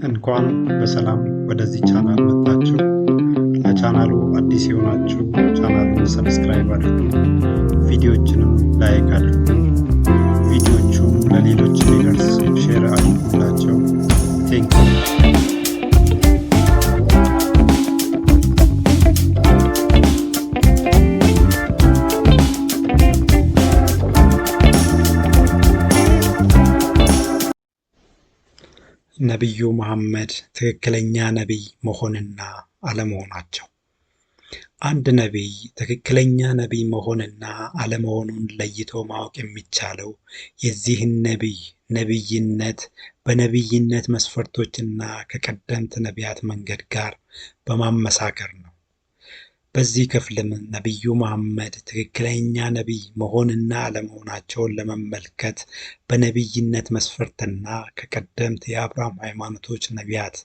እንኳን በሰላም ወደዚህ ቻናል መጣችሁ። ለቻናሉ አዲስ የሆናችሁ ቻናሉን ሰብስክራይብ አድርጉ፣ ቪዲዮዎችንም ላይክ አድርጉ። ቪዲዮቹም ለሌሎች እንዲደርስ ሼር አድርጉላቸው። ቴንኪው። ነቢዩ መሐመድ ትክክለኛ ነቢይ መሆንና አለመሆናቸው። አንድ ነቢይ ትክክለኛ ነቢይ መሆንና አለመሆኑን ለይቶ ማወቅ የሚቻለው የዚህን ነቢይ ነቢይነት በነቢይነት መስፈርቶችና ከቀደምት ነቢያት መንገድ ጋር በማመሳከር ነው። በዚህ ክፍልም ነቢዩ መሐመድ ትክክለኛ ነቢይ መሆንና አለመሆናቸውን ለመመልከት በነቢይነት መስፈርትና ከቀደምት የአብርሃም ሃይማኖቶች ነቢያት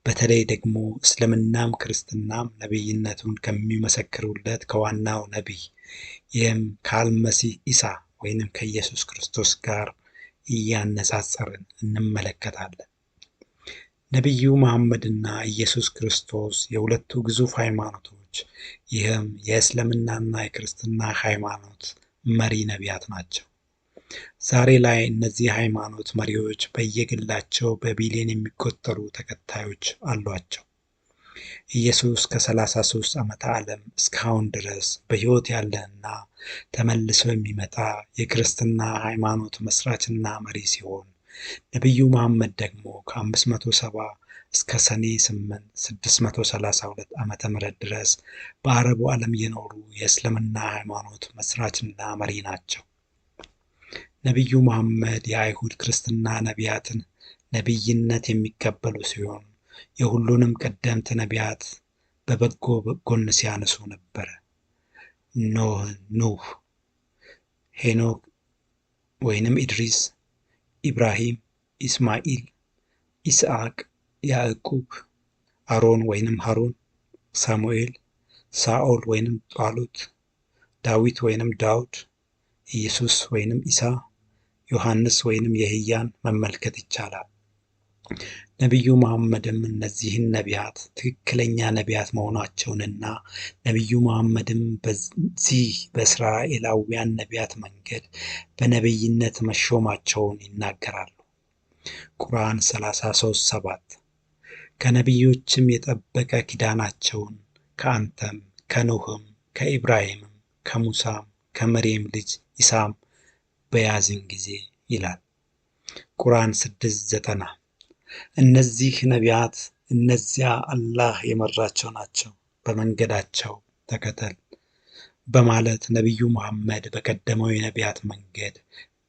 በተለይ ደግሞ እስልምናም ክርስትናም ነቢይነቱን ከሚመሰክሩለት ከዋናው ነቢይ ይህም ከአልመሲህ ኢሳ ወይንም ከኢየሱስ ክርስቶስ ጋር እያነጻጸርን እንመለከታለን። ነቢዩ መሐመድና ኢየሱስ ክርስቶስ የሁለቱ ግዙፍ ሃይማኖቶች ይህም የእስልምናና የክርስትና ሃይማኖት መሪ ነቢያት ናቸው። ዛሬ ላይ እነዚህ ሃይማኖት መሪዎች በየግላቸው በቢሊዮን የሚቆጠሩ ተከታዮች አሏቸው። ኢየሱስ ከ33 ዓመተ ዓለም እስካሁን ድረስ በሕይወት ያለና ተመልሶ የሚመጣ የክርስትና ሃይማኖት መስራችና መሪ ሲሆን ነቢዩ መሐመድ ደግሞ ከ570 እስከ ሰኔ 8 632 ዓመተ ምህረት ድረስ በአረቡ ዓለም የኖሩ የእስልምና ሃይማኖት መስራችና መሪ ናቸው። ነቢዩ መሐመድ የአይሁድ ክርስትና ነቢያትን ነቢይነት የሚቀበሉ ሲሆን የሁሉንም ቀደምት ነቢያት በበጎ ጎን ሲያነሱ ነበረ። ኑህ፣ ሄኖክ ወይንም ኢድሪስ፣ ኢብራሂም፣ ኢስማኤል፣ ኢስሐቅ፣ ያዕቁብ፣ አሮን ወይንም ሃሩን፣ ሳሙኤል፣ ሳኦል ወይንም ጣሉት፣ ዳዊት ወይንም ዳውድ፣ ኢየሱስ ወይንም ኢሳ፣ ዮሐንስ ወይንም የህያን መመልከት ይቻላል። ነቢዩ መሐመድም እነዚህን ነቢያት ትክክለኛ ነቢያት መሆናቸውንና ነቢዩ መሐመድም በዚህ በእስራኤላውያን ነቢያት መንገድ በነቢይነት መሾማቸውን ይናገራሉ። ቁርአን 33:7 ከነቢዮችም የጠበቀ ኪዳናቸውን ከአንተም ከኖህም ከኢብራሂምም ከሙሳም ከመርየም ልጅ ኢሳም በያዝን ጊዜ ይላል። ቁርአን 6:90 እነዚህ ነቢያት እነዚያ አላህ የመራቸው ናቸው፣ በመንገዳቸው ተከተል በማለት ነቢዩ መሐመድ በቀደመው የነቢያት መንገድ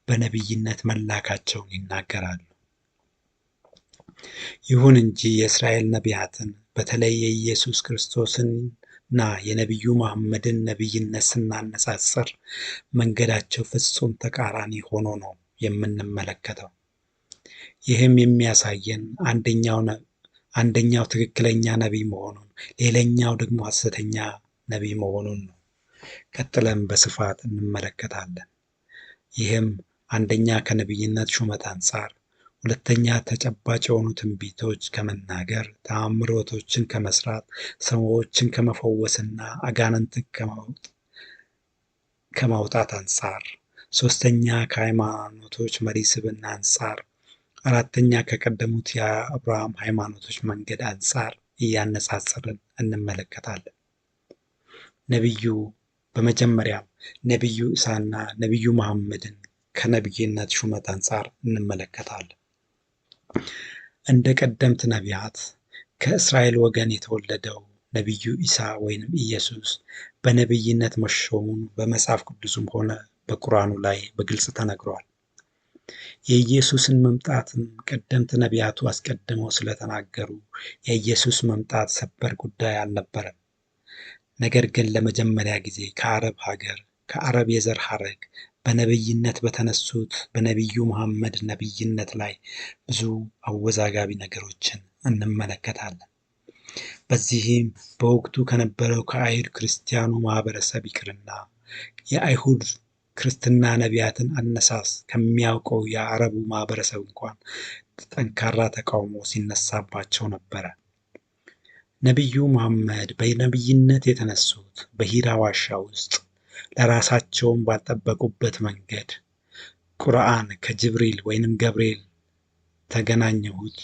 በነቢይነት መላካቸውን ይናገራሉ። ይሁን እንጂ የእስራኤል ነቢያትን በተለይ የኢየሱስ ክርስቶስንና የነቢዩ መሐመድን ነቢይነት ስናነጻጽር መንገዳቸው ፍጹም ተቃራኒ ሆኖ ነው የምንመለከተው። ይህም የሚያሳየን አንደኛው ትክክለኛ ነቢይ መሆኑን፣ ሌላኛው ደግሞ ሐሰተኛ ነቢይ መሆኑን ነው። ቀጥለን በስፋት እንመለከታለን። ይህም አንደኛ ከነቢይነት ሹመት አንጻር፣ ሁለተኛ ተጨባጭ የሆኑ ትንቢቶች ከመናገር፣ ተአምሮቶችን ከመስራት፣ ሰዎችን ከመፈወስና አጋንንትን ከማውጣት አንጻር፣ ሶስተኛ ከሃይማኖቶች መሪ ስብዕና አንጻር፣ አራተኛ ከቀደሙት የአብርሃም ሃይማኖቶች መንገድ አንጻር እያነጻጸርን እንመለከታለን። በመጀመሪያም ነቢዩ ኢሳና ነቢዩ መሐመድን ከነቢይነት ሹመት አንጻር እንመለከታለን። እንደ ቀደምት ነቢያት ከእስራኤል ወገን የተወለደው ነቢዩ ኢሳ ወይንም ኢየሱስ በነቢይነት መሾሙን በመጽሐፍ ቅዱስም ሆነ በቁርአኑ ላይ በግልጽ ተነግሯል። የኢየሱስን መምጣትም ቀደምት ነቢያቱ አስቀድመው ስለተናገሩ የኢየሱስ መምጣት ሰበር ጉዳይ አልነበረም። ነገር ግን ለመጀመሪያ ጊዜ ከአረብ ሀገር ከአረብ የዘር ሐረግ በነቢይነት በተነሱት በነቢዩ መሐመድ ነቢይነት ላይ ብዙ አወዛጋቢ ነገሮችን እንመለከታለን። በዚህም በወቅቱ ከነበረው ከአይሁድ ክርስቲያኑ ማህበረሰብ ይቅርና የአይሁድ ክርስትና ነቢያትን አነሳስ ከሚያውቀው የአረቡ ማህበረሰብ እንኳን ጠንካራ ተቃውሞ ሲነሳባቸው ነበረ። ነቢዩ መሐመድ በነቢይነት የተነሱት በሂራ ዋሻ ውስጥ ለራሳቸውን ባልጠበቁበት መንገድ ቁርአን ከጅብሪል ወይንም ገብርኤል ተገናኘሁት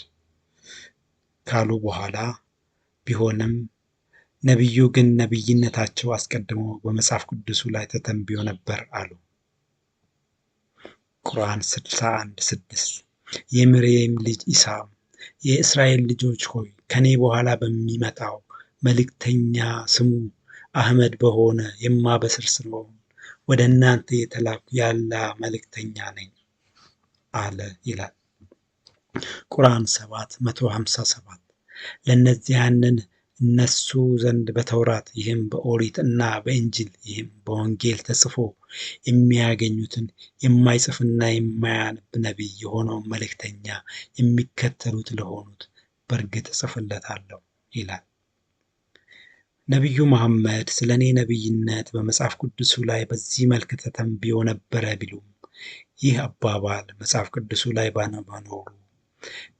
ካሉ በኋላ ቢሆንም ነቢዩ ግን ነቢይነታቸው አስቀድሞ በመጽሐፍ ቅዱሱ ላይ ተተንብዮ ነበር አሉ። ቁርአን 61:6 የመርየም ልጅ ኢሳም የእስራኤል ልጆች ሆይ ከኔ በኋላ በሚመጣው መልእክተኛ ስሙ አህመድ በሆነ የማበስር ስለሆን ወደ እናንተ የተላኩ የአላህ መልእክተኛ ነኝ አለ ይላል። ቁርአን 7:157 ለእነዚህ ያንን እነሱ ዘንድ በተውራት ይህም በኦሪት እና በእንጅል ይህም በወንጌል ተጽፎ የሚያገኙትን የማይጽፍና የማያነብ ነቢይ የሆነውን መልእክተኛ የሚከተሉት ለሆኑት በእርግጥ እጽፍለታለሁ ይላል። ነቢዩ መሐመድ ስለ እኔ ነቢይነት በመጽሐፍ ቅዱሱ ላይ በዚህ መልክ ተተንብዮ ነበረ ቢሉም ይህ አባባል መጽሐፍ ቅዱሱ ላይ ባለመኖሩ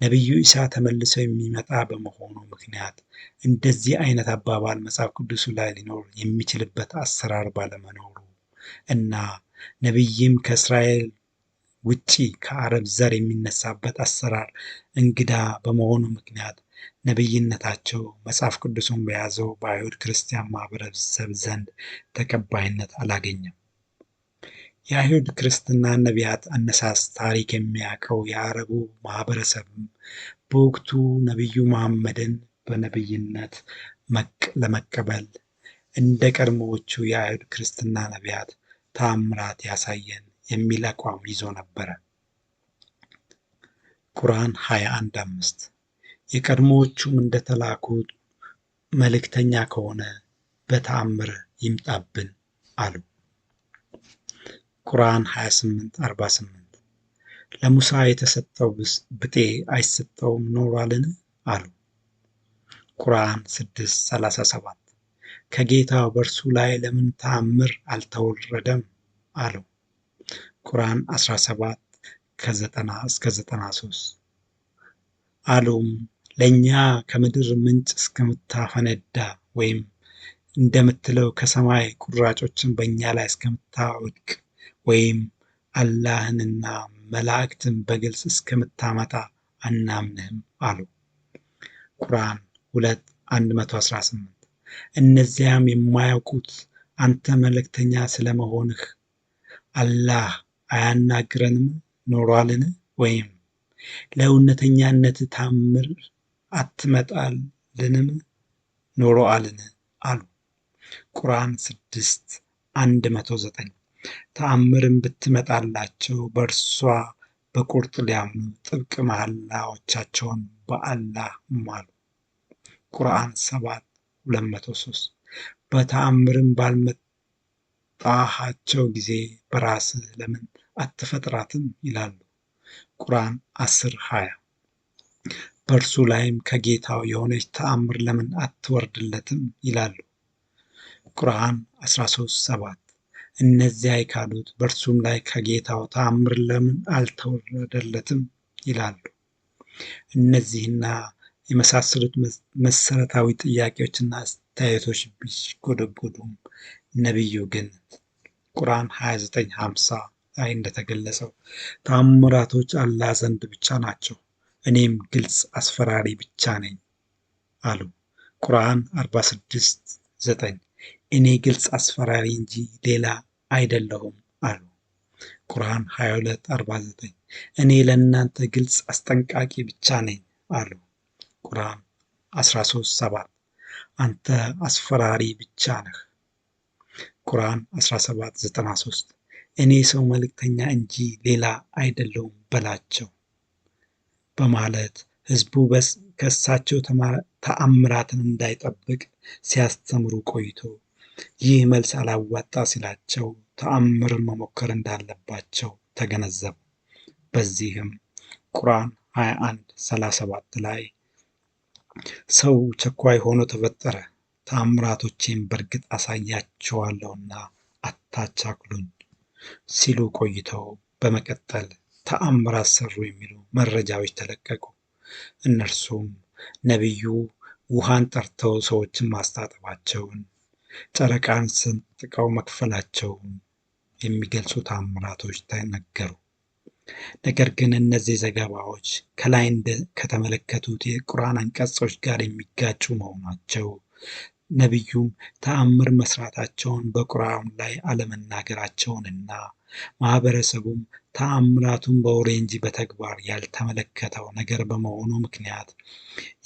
ነቢዩ ኢሳ ተመልሶ የሚመጣ በመሆኑ ምክንያት እንደዚህ አይነት አባባል መጽሐፍ ቅዱሱ ላይ ሊኖር የሚችልበት አሰራር ባለመኖሩ እና ነቢይም ከእስራኤል ውጪ ከአረብ ዘር የሚነሳበት አሰራር እንግዳ በመሆኑ ምክንያት ነቢይነታቸው መጽሐፍ ቅዱሱን በያዘው በአይሁድ ክርስቲያን ማህበረሰብ ዘንድ ተቀባይነት አላገኘም። የአይሁድ ክርስትና ነቢያት አነሳስ ታሪክ የሚያውቀው የአረቡ ማህበረሰብም በወቅቱ ነቢዩ መሐመድን በነቢይነት ለመቀበል እንደ ቀድሞዎቹ የአይሁድ ክርስትና ነቢያት ተአምራት ያሳየን የሚል አቋም ይዞ ነበረ። ቁርአን 21:5 የቀድሞዎቹም እንደተላኩት መልእክተኛ ከሆነ በተአምር ይምጣብን አሉ። ቁርአን 28:48 ለሙሳ የተሰጠው ብጤ አይሰጠውም ኖሯልን አሉ። ቁርአን 6:37 ከጌታው በእርሱ ላይ ለምን ተአምር አልተወረደም አሉ። ቁርአን 17:90-93 አሉም ለእኛ ከምድር ምንጭ እስከምታፈነዳ ወይም እንደምትለው ከሰማይ ቁራጮችን በእኛ ላይ እስከምታወድቅ ወይም አላህንና መላእክትን በግልጽ እስከምታመጣ አናምንህም አሉ። ቁርአን 2:118 እነዚያም የማያውቁት አንተ መልእክተኛ ስለመሆንህ አላህ አያናግረንም ኖሯልን ወይም ለእውነተኛነት ተአምር አትመጣልንም ኖሮአልን አሉ። ቁርአን 6:109 ተአምርን ብትመጣላቸው በእርሷ በቁርጥ ሊያምኑ ጥብቅ መሐላዎቻቸውን በአላህ ማሉ። ቁርአን 7:203 በተአምርም ባልመጣሃቸው ጊዜ በራስህ ለምን አትፈጥራትም ይላሉ። ቁርአን 10:20 በእርሱ ላይም ከጌታው የሆነች ተአምር ለምን አትወርድለትም ይላሉ። ቁርአን 13:7 እነዚያ የካዱት በእርሱም ላይ ከጌታው ተአምር ለምን አልተወረደለትም ይላሉ። እነዚህና የመሳሰሉት መሰረታዊ ጥያቄዎችና አስተያየቶች ቢጎደጎዱም ነቢዩ ግን ቁርአን 29:50 ላይ እንደተገለጸው ተአምራቶች አላህ ዘንድ ብቻ ናቸው፣ እኔም ግልጽ አስፈራሪ ብቻ ነኝ አሉ። ቁርአን 46:9 እኔ ግልጽ አስፈራሪ እንጂ ሌላ አይደለሁም አሉ። ቁርአን 22:49 እኔ ለእናንተ ግልጽ አስጠንቃቂ ብቻ ነኝ አሉ። ቁርአን 13:7 አንተ አስፈራሪ ብቻ ነህ። ቁርአን 17:93 እኔ ሰው መልእክተኛ እንጂ ሌላ አይደለሁም በላቸው በማለት ህዝቡ ከእሳቸው ተአምራትን እንዳይጠብቅ ሲያስተምሩ ቆይቶ ይህ መልስ አላዋጣ ሲላቸው ተአምርን መሞከር እንዳለባቸው ተገነዘቡ። በዚህም ቁርአን 21:37 ላይ ሰው ቸኳይ ሆኖ ተፈጠረ፣ ተአምራቶቼን በእርግጥ አሳያቸዋለሁና አታቻክሉኝ ሲሉ ቆይተው በመቀጠል ተአምራት ሰሩ የሚሉ መረጃዎች ተለቀቁ። እነርሱም ነቢዩ ውሃን ጠርተው ሰዎችን ማስታጠባቸውን፣ ጨረቃን ሰንጥቀው መክፈላቸውን የሚገልጹ ተአምራቶች ተነገሩ። ነገር ግን እነዚህ ዘገባዎች ከላይ ከተመለከቱት የቁርአን አንቀጾች ጋር የሚጋጩ መሆናቸው፣ ነቢዩም ተአምር መስራታቸውን በቁርአን ላይ አለመናገራቸውንና ማህበረሰቡም ተአምራቱን በወሬ እንጂ በተግባር ያልተመለከተው ነገር በመሆኑ ምክንያት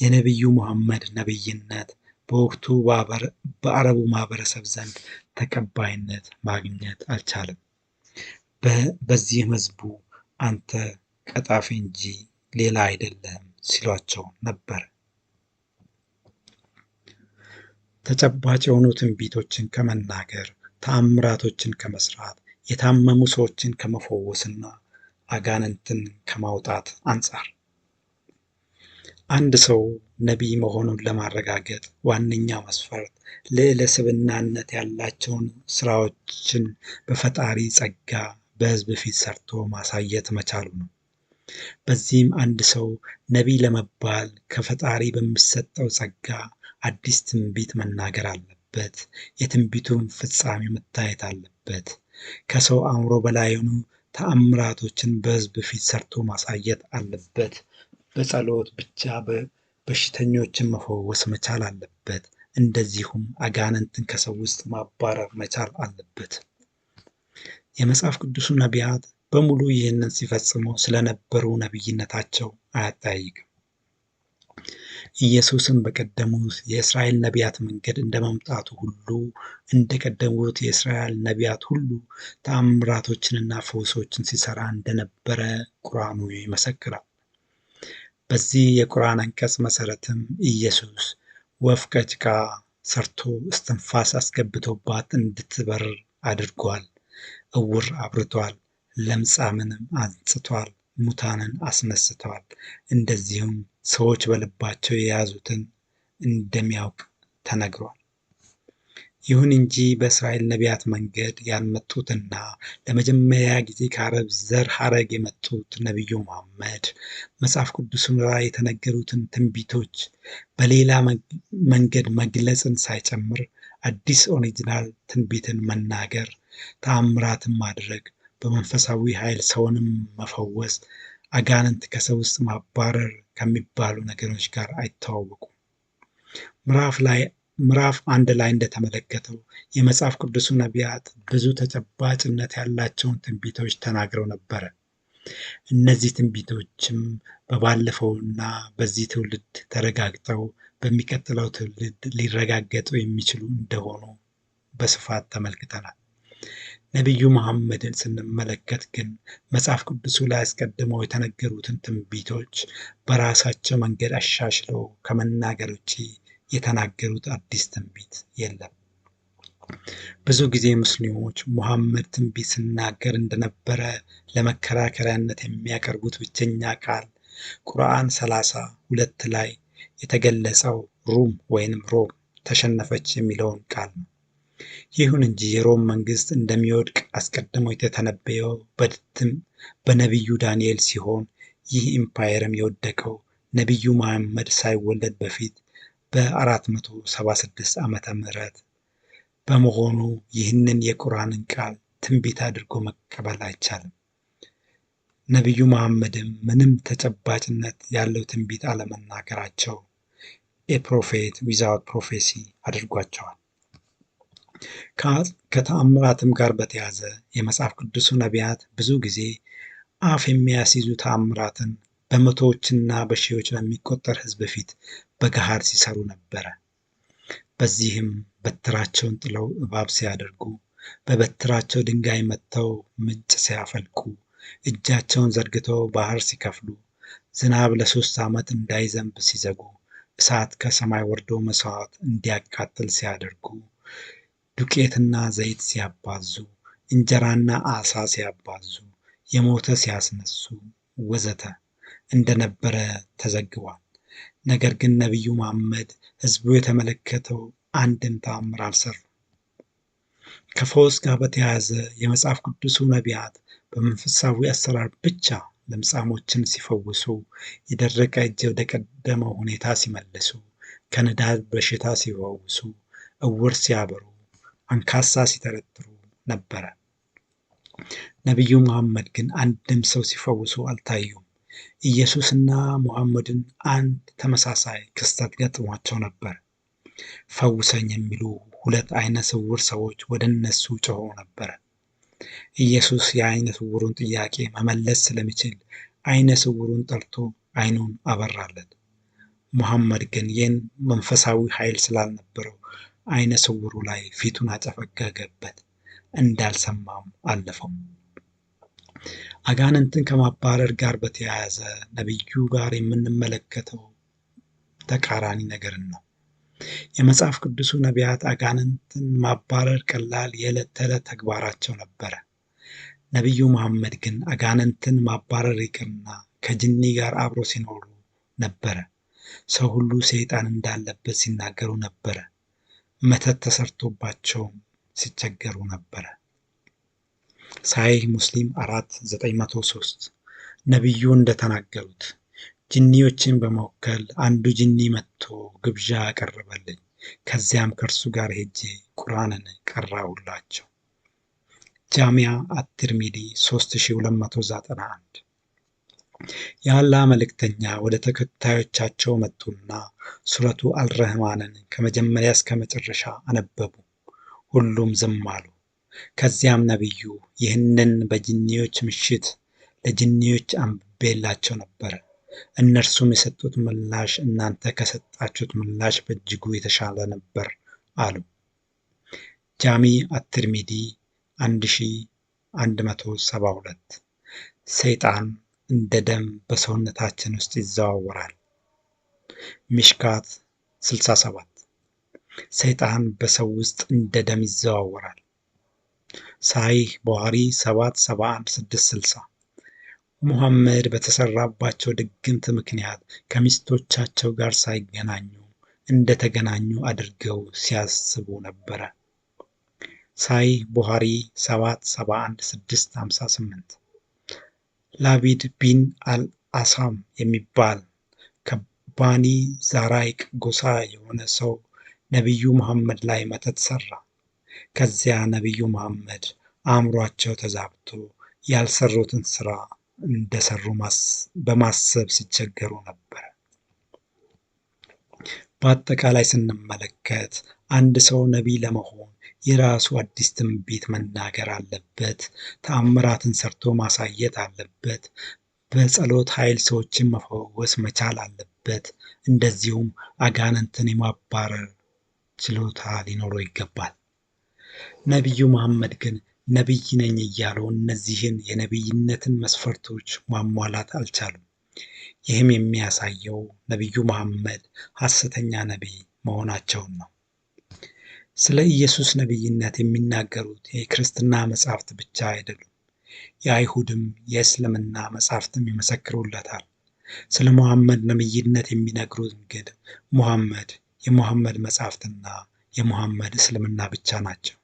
የነቢዩ መሐመድ ነቢይነት በወቅቱ በአረቡ ማህበረሰብ ዘንድ ተቀባይነት ማግኘት አልቻለም። በዚህም ህዝቡ አንተ ቀጣፊ እንጂ ሌላ አይደለም ሲሏቸው ነበር። ተጨባጭ የሆኑ ትንቢቶችን ከመናገር፣ ተአምራቶችን ከመስራት፣ የታመሙ ሰዎችን ከመፈወስና አጋንንትን ከማውጣት አንጻር አንድ ሰው ነቢይ መሆኑን ለማረጋገጥ ዋነኛ መስፈርት ልዕለ ስብዕናነት ያላቸውን ስራዎችን በፈጣሪ ጸጋ በህዝብ ፊት ሰርቶ ማሳየት መቻሉ ነው። በዚህም አንድ ሰው ነቢይ ለመባል ከፈጣሪ በሚሰጠው ጸጋ አዲስ ትንቢት መናገር አለበት። የትንቢቱን ፍጻሜ መታየት አለበት። ከሰው አእምሮ በላይ የሆኑ ተአምራቶችን በህዝብ ፊት ሰርቶ ማሳየት አለበት። በጸሎት ብቻ በሽተኞችን መፈወስ መቻል አለበት። እንደዚሁም አጋንንትን ከሰው ውስጥ ማባረር መቻል አለበት። የመጽሐፍ ቅዱሱ ነቢያት በሙሉ ይህንን ሲፈጽሙ ስለነበሩ ነቢይነታቸው አያጠያይቅም። ኢየሱስም በቀደሙት የእስራኤል ነቢያት መንገድ እንደመምጣቱ ሁሉ እንደቀደሙት የእስራኤል ነቢያት ሁሉ ተአምራቶችንና ፈውሶችን ሲሰራ እንደነበረ ቁርአኑ ይመሰክራል። በዚህ የቁርአን አንቀጽ መሰረትም ኢየሱስ ወፍ ከጭቃ ሰርቶ እስትንፋስ አስገብቶባት እንድትበር አድርጓል። እውር አብርቷል፣ ለምጻምንም አንጽቷል፣ ሙታንን አስነስቷል። እንደዚሁም ሰዎች በልባቸው የያዙትን እንደሚያውቅ ተነግሯል። ይሁን እንጂ በእስራኤል ነቢያት መንገድ ያልመጡትና ለመጀመሪያ ጊዜ ከአረብ ዘር ሐረግ የመጡት ነቢዩ መሐመድ መጽሐፍ ቅዱስም ላይ የተነገሩትን ትንቢቶች በሌላ መንገድ መግለጽን ሳይጨምር አዲስ ኦሪጂናል ትንቢትን መናገር፣ ተአምራትን ማድረግ፣ በመንፈሳዊ ኃይል ሰውንም መፈወስ፣ አጋንንት ከሰው ውስጥ ማባረር ከሚባሉ ነገሮች ጋር አይተዋወቁም። ምዕራፍ 1 ላይ እንደተመለከተው የመጽሐፍ ቅዱሱ ነቢያት ብዙ ተጨባጭነት ያላቸውን ትንቢቶች ተናግረው ነበረ። እነዚህ ትንቢቶችም በባለፈውና በዚህ ትውልድ ተረጋግጠው በሚቀጥለው ትውልድ ሊረጋገጡ የሚችሉ እንደሆኑ በስፋት ተመልክተናል። ነቢዩ መሐመድን ስንመለከት ግን መጽሐፍ ቅዱሱ ላይ አስቀድመው የተነገሩትን ትንቢቶች በራሳቸው መንገድ አሻሽለው ከመናገር ውጭ የተናገሩት አዲስ ትንቢት የለም። ብዙ ጊዜ ሙስሊሞች ሙሐመድ ትንቢት ሲናገር እንደነበረ ለመከራከሪያነት የሚያቀርቡት ብቸኛ ቃል ቁርአን 32 ላይ የተገለጸው ሩም ወይንም ሮም ተሸነፈች የሚለውን ቃል ነው። ይሁን እንጂ የሮም መንግስት እንደሚወድቅ አስቀድሞ የተተነበየው በነቢዩ ዳንኤል ሲሆን ይህ ኢምፓየርም የወደቀው ነቢዩ መሐመድ ሳይወለድ በፊት በ476 ዓመተ ምህረት በመሆኑ ይህንን የቁርአንን ቃል ትንቢት አድርጎ መቀበል አይቻልም። ነቢዩ መሐመድም ምንም ተጨባጭነት ያለው ትንቢት አለመናገራቸው ኤ ዊዛውት ፕሮፌሲ አድርጓቸዋል። ከተአምራትም ጋር በተያያዘ የመጽሐፍ ቅዱሱ ነቢያት ብዙ ጊዜ አፍ የሚያስይዙ ተአምራትን በመቶዎችና በሺዎች በሚቆጠር ሕዝብ ፊት በገሃድ ሲሰሩ ነበረ። በዚህም በትራቸውን ጥለው እባብ ሲያደርጉ፣ በበትራቸው ድንጋይ መትተው ምንጭ ሲያፈልቁ፣ እጃቸውን ዘርግተው ባህር ሲከፍሉ፣ ዝናብ ለ3 ዓመት እንዳይዘንብ ሲዘጉ፣ እሳት ከሰማይ ወርዶ መስዋዕት እንዲያቃጥል ሲያደርጉ፣ ዱቄትና ዘይት ሲያባዙ፣ እንጀራና ዓሣ ሲያባዙ፣ የሞተ ሲያስነሱ ወዘተ እንደነበረ ተዘግቧል። ነገር ግን ነቢዩ መሐመድ ሕዝቡ የተመለከተው አንድም ተአምር አልሰሩም። ከፈውስ ጋር በተያያዘ የመጽሐፍ ቅዱሱ ነቢያት በመንፈሳዊ አሰራር ብቻ ለምጻሞችን ሲፈውሱ፣ የደረቀ እጅ ወደ ቀደመው ሁኔታ ሲመልሱ፣ ከንዳድ በሽታ ሲፈውሱ፣ እውር ሲያበሩ፣ አንካሳ ሲተረትሩ ነበረ። ነቢዩ መሐመድ ግን አንድም ሰው ሲፈውሱ አልታዩም። ኢየሱስና ሙሐመድን አንድ ተመሳሳይ ክስተት ገጥሟቸው ነበር። ፈውሰኝ የሚሉ ሁለት አይነ ስውር ሰዎች ወደ እነሱ ጮኸው ነበረ። ኢየሱስ የአይነ ስውሩን ጥያቄ መመለስ ስለሚችል አይነ ስውሩን ጠርቶ አይኑን አበራለት። ሙሐመድ ግን ይህን መንፈሳዊ ኃይል ስላልነበረው አይነ ስውሩ ላይ ፊቱን አጨፈገገበት፣ እንዳልሰማም አለፈው። አጋንንትን ከማባረር ጋር በተያያዘ ነቢዩ ጋር የምንመለከተው ተቃራኒ ነገርን ነው። የመጽሐፍ ቅዱሱ ነቢያት አጋንንትን ማባረር ቀላል የዕለት ተዕለት ተግባራቸው ነበረ። ነቢዩ መሐመድ ግን አጋንንትን ማባረር ይቅርና ከጅኒ ጋር አብሮ ሲኖሩ ነበረ። ሰው ሁሉ ሰይጣን እንዳለበት ሲናገሩ ነበረ። መተት ተሰርቶባቸውም ሲቸገሩ ነበረ። ሳሂህ ሙስሊም 4903 ነቢዩ እንደተናገሩት ጅኒዎችን በመወከል አንዱ ጅኒ መጥቶ ግብዣ አቀረበልኝ። ከዚያም ከእርሱ ጋር ሄጄ ቁርአንን ቀራሁላቸው። ጃሚዓ አትርሚዲ 3291 የአላህ መልእክተኛ ወደ ተከታዮቻቸው መጡና ሱረቱ አልረህማንን ከመጀመሪያ እስከ መጨረሻ አነበቡ። ሁሉም ዝም አሉ። ከዚያም ነቢዩ ይህንን በጅኒዎች ምሽት ለጅኒዎች አንብቤላቸው ነበረ። እነርሱም የሰጡት ምላሽ እናንተ ከሰጣችሁት ምላሽ በእጅጉ የተሻለ ነበር አሉ። ጃሚዕ አትርሚዲ 1172 ሰይጣን እንደ ደም በሰውነታችን ውስጥ ይዘዋወራል። ሚሽካት 67 ሰይጣን በሰው ውስጥ እንደ ደም ይዘዋወራል። ሳሂህ ቡኻሪ 771660 ሙሐመድ በተሰራባቸው ድግምት ምክንያት ከሚስቶቻቸው ጋር ሳይገናኙ እንደተገናኙ አድርገው ሲያስቡ ነበረ። ሳሂህ ቡኻሪ 771658 ላቢድ ቢን አልአሳም የሚባል ከባኒ ዛራይቅ ጎሳ የሆነ ሰው ነቢዩ መሐመድ ላይ መተት ሰራ። ከዚያ ነቢዩ መሐመድ አእምሯቸው ተዛብቶ ያልሰሩትን ስራ እንደሰሩ በማሰብ ሲቸገሩ ነበር። በአጠቃላይ ስንመለከት አንድ ሰው ነቢይ ለመሆን የራሱ አዲስ ትንቢት መናገር አለበት። ተአምራትን ሰርቶ ማሳየት አለበት። በጸሎት ኃይል ሰዎችን መፈወስ መቻል አለበት። እንደዚሁም አጋንንትን የማባረር ችሎታ ሊኖረው ይገባል። ነቢዩ መሐመድ ግን ነቢይ ነኝ እያሉ እነዚህን የነቢይነትን መስፈርቶች ማሟላት አልቻሉም። ይህም የሚያሳየው ነቢዩ መሐመድ ሐሰተኛ ነቢይ መሆናቸውን ነው። ስለ ኢየሱስ ነቢይነት የሚናገሩት የክርስትና መጻሕፍት ብቻ አይደሉም። የአይሁድም የእስልምና መጻሕፍትም ይመሰክሩለታል። ስለ ሙሐመድ ነቢይነት የሚነግሩት ግን ሙሐመድ፣ የሙሐመድ መጻሕፍትና የሙሐመድ እስልምና ብቻ ናቸው።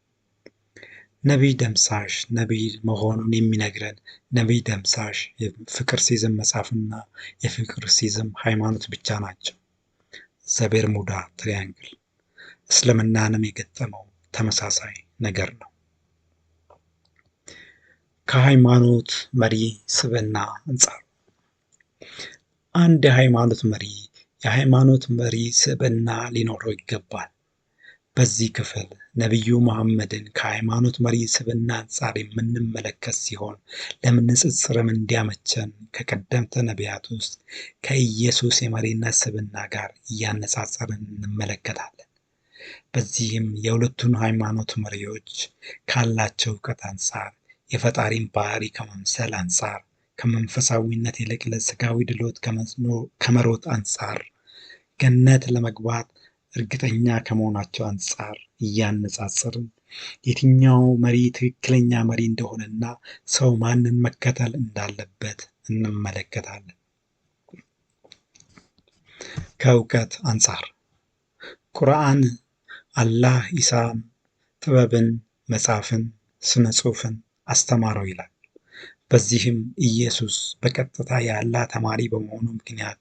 ነቢይ ደምሳሽ ነቢይ መሆኑን የሚነግረን ነቢይ ደምሳሽ የፍቅር ሲዝም መጽሐፍና የፍቅር ሲዝም ሃይማኖት ብቻ ናቸው። ዘቤርሙዳ ትሪያንግል እስልምናንም የገጠመው ተመሳሳይ ነገር ነው። ከሃይማኖት መሪ ስብዕና አንጻር አንድ የሃይማኖት መሪ ስብዕና ሊኖረው ይገባል። በዚህ ክፍል ነቢዩ መሐመድን ከሃይማኖት መሪ ስብዕና አንጻር የምንመለከት ሲሆን ለንጽጽርም እንዲያመቸን ከቀደምት ነቢያት ውስጥ ከኢየሱስ የመሪነት ስብዕና ጋር እያነጻጸርን እንመለከታለን። በዚህም የሁለቱን ሃይማኖት መሪዎች ካላቸው እውቀት አንጻር፣ የፈጣሪን ባህሪ ከመምሰል አንጻር፣ ከመንፈሳዊነት ይልቅ ለሥጋዊ ድሎት ከመሮጥ አንጻር፣ ገነት ለመግባት እርግጠኛ ከመሆናቸው አንጻር እያነጻጸርን የትኛው መሪ ትክክለኛ መሪ እንደሆነና ሰው ማንን መከተል እንዳለበት እንመለከታለን። ከእውቀት አንጻር ቁርአን አላህ ኢሳን ጥበብን፣ መጽሐፍን፣ ስነ ጽሑፍን አስተማረው ይላል። በዚህም ኢየሱስ በቀጥታ የአላህ ተማሪ በመሆኑ ምክንያት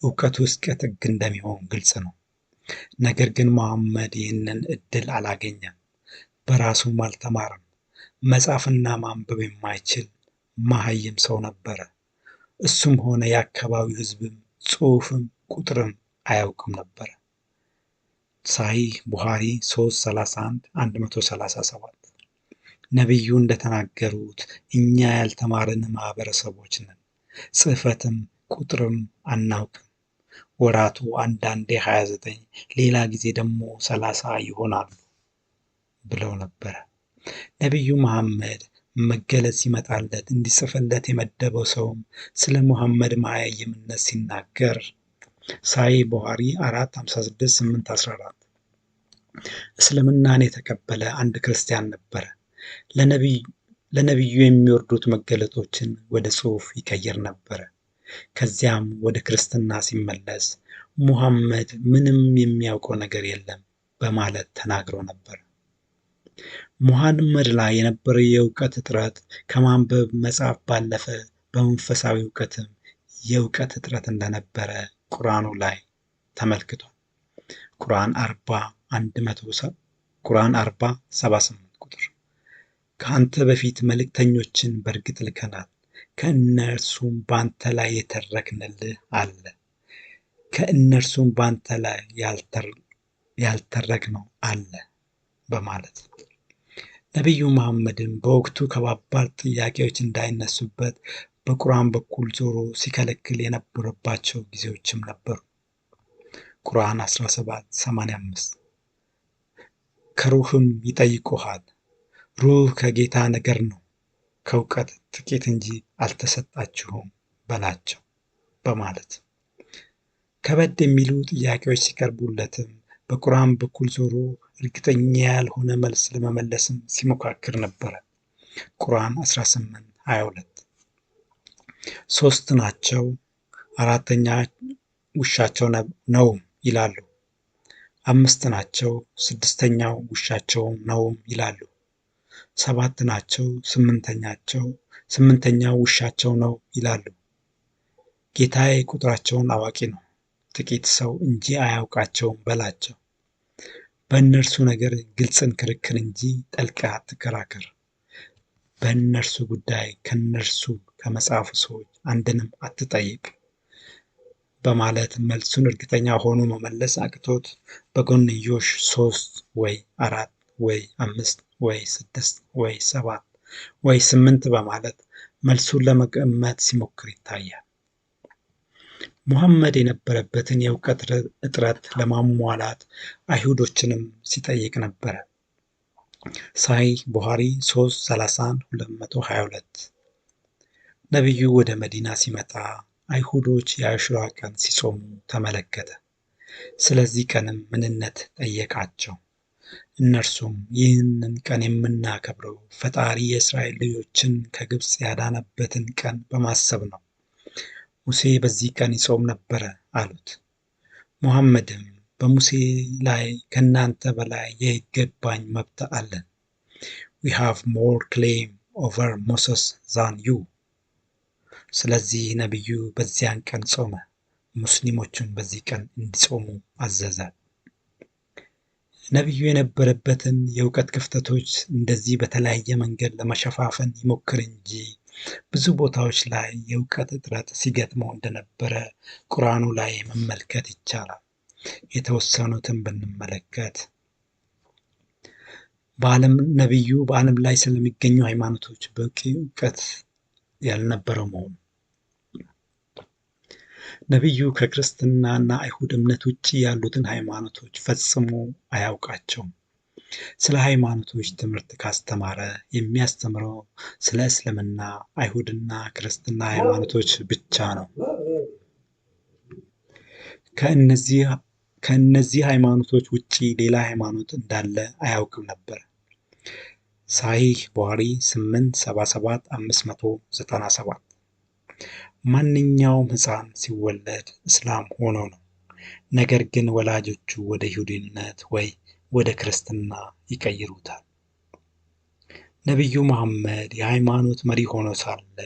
እውቀቱ እስከ ጥግ እንደሚሆን ግልጽ ነው። ነገር ግን መሐመድ ይህንን ዕድል አላገኘም። በራሱም አልተማረም። መጻፍና ማንበብ የማይችል መሃይም ሰው ነበረ። እሱም ሆነ የአካባቢው ሕዝብም ጽሑፍም ቁጥርም አያውቅም ነበር። ሳሂህ ቡኻሪ 331 137 ነቢዩ እንደተናገሩት እኛ ያልተማርን ማህበረሰቦች ነን፣ ጽሕፈትም ቁጥርም አናውቅም። ወራቱ አንዳንዴ 29 ሌላ ጊዜ ደግሞ 30 ይሆናሉ ብለው ነበረ። ነቢዩ መሐመድ መገለጽ ሲመጣለት እንዲጽፍለት የመደበው ሰውም ስለ ሙሐመድ መሃይምነት ሲናገር ሳሂህ ቡኻሪ 456-814 እስልምናን የተቀበለ አንድ ክርስቲያን ነበረ። ለነቢዩ የሚወርዱት መገለጦችን ወደ ጽሑፍ ይቀይር ነበረ። ከዚያም ወደ ክርስትና ሲመለስ ሙሐመድ ምንም የሚያውቀው ነገር የለም በማለት ተናግሮ ነበር። ሙሐመድ ላይ የነበረው የእውቀት እጥረት ከማንበብ መጻፍ ባለፈ በመንፈሳዊ እውቀትም የእውቀት እጥረት እንደነበረ ቁርአኑ ላይ ተመልክቷል። ቁርአን 40:78 ቁጥር ከአንተ በፊት መልእክተኞችን በእርግጥ ልከናል፣ ከእነርሱም በአንተ ላይ የተረክንልህ አለ፣ ከእነርሱም በአንተ ላይ ያልተረክነው አለ በማለት ነቢዩ መሐመድን በወቅቱ ከባባድ ጥያቄዎች እንዳይነሱበት በቁርአን በኩል ዞሮ ሲከለክል የነበረባቸው ጊዜዎችም ነበሩ። ቁርአን 17:85 ከሩህም ይጠይቁሃል፣ ሩህ ከጌታ ነገር ነው፣ ከእውቀት ጥቂት እንጂ አልተሰጣችሁም በላቸው በማለት ከበድ የሚሉ ጥያቄዎች ሲቀርቡለትም በቁርአን በኩል ዞሮ እርግጠኛ ያልሆነ መልስ ለመመለስም ሲሞካክር ነበረ። ቁርአን 18:22 ሶስት ናቸው፣ አራተኛ ውሻቸው ነው ይላሉ። አምስት ናቸው፣ ስድስተኛው ውሻቸው ነው ይላሉ። ሰባት ናቸው፣ ስምንተኛው ውሻቸው ነው ይላሉ። ጌታዬ ቁጥራቸውን አዋቂ ነው፣ ጥቂት ሰው እንጂ አያውቃቸውም በላቸው። በእነርሱ ነገር ግልጽን ክርክር እንጂ ጠልቀህ አትከራከር። በእነርሱ ጉዳይ ከእነርሱ ከመጽሐፉ ሰዎች አንድንም አትጠይቅ በማለት መልሱን እርግጠኛ ሆኖ መመለስ አቅቶት በጎንዮሽ 3 ወይ 4 ወይ 5 ወይ 6 ወይ 7 ወይ 8 በማለት መልሱን ለመገመት ሲሞክር ይታያል። ሙሐመድ የነበረበትን የእውቀት እጥረት ለማሟላት አይሁዶችንም ሲጠይቅ ነበረ። ሳሂህ ቡኻሪ 3:31-222 ነቢዩ ወደ መዲና ሲመጣ አይሁዶች የአሹራ ቀን ሲጾሙ ተመለከተ። ስለዚህ ቀንም ምንነት ጠየቃቸው። እነርሱም ይህንን ቀን የምናከብረው ፈጣሪ የእስራኤል ልጆችን ከግብፅ ያዳነበትን ቀን በማሰብ ነው። ሙሴ በዚህ ቀን ይጾም ነበረ አሉት። ሙሐመድም በሙሴ ላይ ከእናንተ በላይ የይገባኝ መብት አለን። We have more claim over Moses than you። ስለዚህ ነቢዩ በዚያን ቀን ጾመ። ሙስሊሞቹን በዚህ ቀን እንዲጾሙ አዘዘ። ነቢዩ የነበረበትን የእውቀት ክፍተቶች እንደዚህ በተለያየ መንገድ ለመሸፋፈን ይሞክር እንጂ ብዙ ቦታዎች ላይ የእውቀት እጥረት ሲገጥመው እንደነበረ ቁርአኑ ላይ መመልከት ይቻላል። የተወሰኑትን ብንመለከት ነቢዩ በዓለም ላይ ስለሚገኙ ሃይማኖቶች በቂ እውቀት ያልነበረው መሆኑ፣ ነቢዩ ከክርስትናና አይሁድ እምነት ውጭ ያሉትን ሃይማኖቶች ፈጽሞ አያውቃቸውም። ስለ ሃይማኖቶች ትምህርት ካስተማረ የሚያስተምረው ስለ እስልምና፣ አይሁድና ክርስትና ሃይማኖቶች ብቻ ነው። ከእነዚህ ሃይማኖቶች ውጪ ሌላ ሃይማኖት እንዳለ አያውቅም ነበር። ሳሂህ ቡኻሪ 8:77-597 ማንኛውም ሕፃን ሲወለድ እስላም ሆኖ ነው። ነገር ግን ወላጆቹ ወደ ይሁዲነት ወይ ወደ ክርስትና ይቀይሩታል። ነቢዩ መሐመድ የሃይማኖት መሪ ሆኖ ሳለ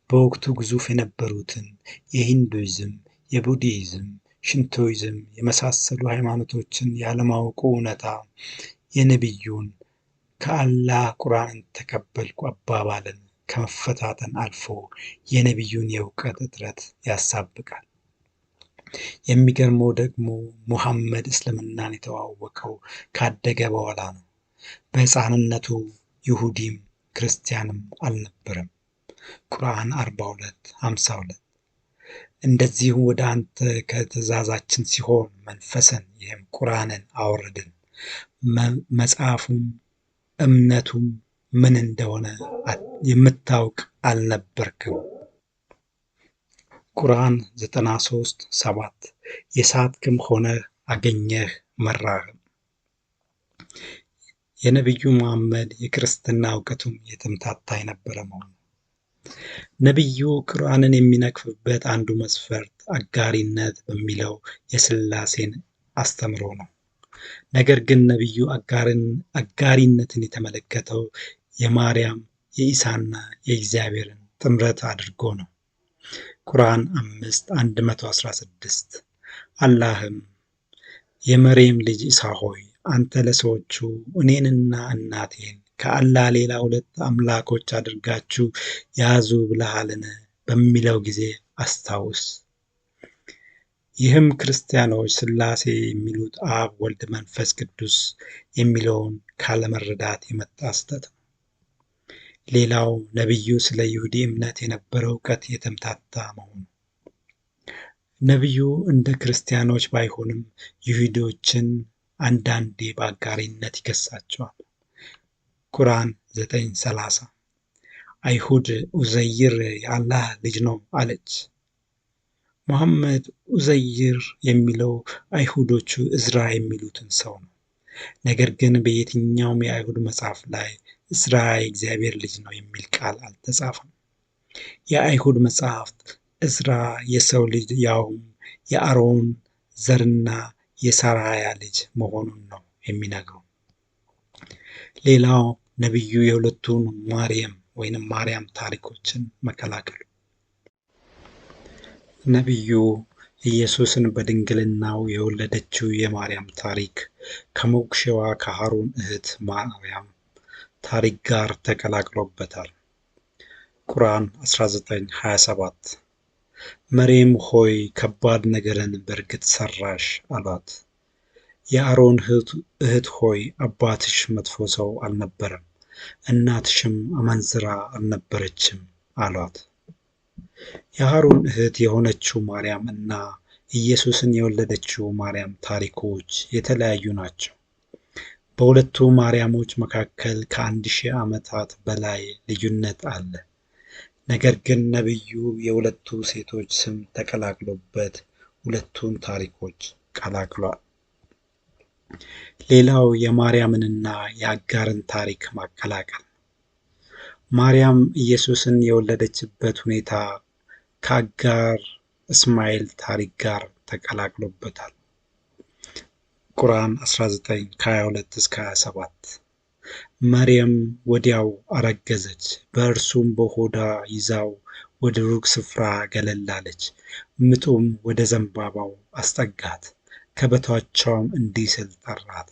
በወቅቱ ግዙፍ የነበሩትን የሂንዱይዝም፣ የቡድሂዝም፣ ሽንቶይዝም የመሳሰሉ ሃይማኖቶችን ያለማወቁ እውነታ የነቢዩን ከአላህ ቁርአንን ተቀበልኩ አባባልን ከመፈታተን አልፎ የነቢዩን የእውቀት እጥረት ያሳብቃል። የሚገርመው ደግሞ ሙሐመድ እስልምናን የተዋወቀው ካደገ በኋላ ነው። በሕፃንነቱ ይሁዲም ክርስቲያንም አልነበረም። ቁርአን 42:52 እንደዚሁም ወደ አንተ ከትእዛዛችን ሲሆን መንፈስን ይህም ቁርአንን አወረድን፣ መጽሐፉም እምነቱም ምን እንደሆነ የምታውቅ አልነበርክም። ቁርአን 93:7 የሳትክም ሆነህ አገኘህ መራህም። የነቢዩ መሐመድ የክርስትና እውቀቱም የተምታታ የነበረ መሆኑ። ነቢዩ ቁርአንን የሚነቅፍበት አንዱ መስፈርት አጋሪነት በሚለው የሥላሴን አስተምሮ ነው። ነገር ግን ነቢዩ አጋሪነትን የተመለከተው የማርያም የኢሳና የእግዚአብሔርን ጥምረት አድርጎ ነው። ቁርአን 5:116 አላህም የመርየም ልጅ ኢሳ ሆይ አንተ ለሰዎቹ እኔንና እናቴን ከአላህ ሌላ ሁለት አምላኮች አድርጋችሁ ያዙ ብለሃልን በሚለው ጊዜ አስታውስ። ይህም ክርስቲያኖች ሥላሴ የሚሉት አብ፣ ወልድ፣ መንፈስ ቅዱስ የሚለውን ካለመረዳት የመጣ ስህተት ነው። ሌላው ነቢዩ ስለ ይሁዲ እምነት የነበረው እውቀት የተምታታ መሆኑ። ነቢዩ እንደ ክርስቲያኖች ባይሆንም ይሁዲዎችን አንዳንዴ በአጋሪነት ይከሳቸዋል። ቁርአን 9:30 አይሁድ ኡዘይር የአላህ ልጅ ነው አለች። ሙሐመድ ኡዘይር የሚለው አይሁዶቹ እዝራ የሚሉትን ሰው ነው። ነገር ግን በየትኛውም የአይሁድ መጽሐፍ ላይ እዝራ የእግዚአብሔር ልጅ ነው የሚል ቃል አልተጻፈም። የአይሁድ መጽሐፍት እዝራ የሰው ልጅ ያውም የአሮን ዘርና የሳራያ ልጅ መሆኑን ነው የሚነግረው። ሌላው ነቢዩ የሁለቱን ማርያም ታሪኮችን መከላከሉ። ነቢዩ ኢየሱስን በድንግልናው የወለደችው የማርያም ታሪክ ከሞክሼዋ ከሃሩን እህት ማርያም ታሪክ ጋር ተቀላቅሎበታል። ቁርአን 19:27 መርየም ሆይ ከባድ ነገርን በእርግጥ ሰራሽ አሏት። የአሮን እህት ሆይ አባትሽ መጥፎ ሰው አልነበረም፣ እናትሽም አመንዝራ አልነበረችም አሏት። የሃሩን እህት የሆነችው ማርያም እና ኢየሱስን የወለደችው ማርያም ታሪኮች የተለያዩ ናቸው። በሁለቱ ማርያሞች መካከል ከ1000 ዓመታት በላይ ልዩነት አለ። ነገር ግን ነቢዩ የሁለቱ ሴቶች ስም ተቀላቅሎበት ሁለቱን ታሪኮች ቀላቅሏል። ሌላው የማርያምንና የአጋርን ታሪክ ማቀላቀል። ማርያም ኢየሱስን የወለደችበት ሁኔታ ከአጋር እስማኤል ታሪክ ጋር ተቀላቅሎበታል። ቁርአን 19:22-27 መርየም ወዲያው አረገዘች፣ በእርሱም በሆዷ ይዛው ወደ ሩቅ ስፍራ ገለል አለች። ምጡም ወደ ዘንባባው አስጠጋት፣ ከበታቿም እንዲህ ሲል ጠራት፣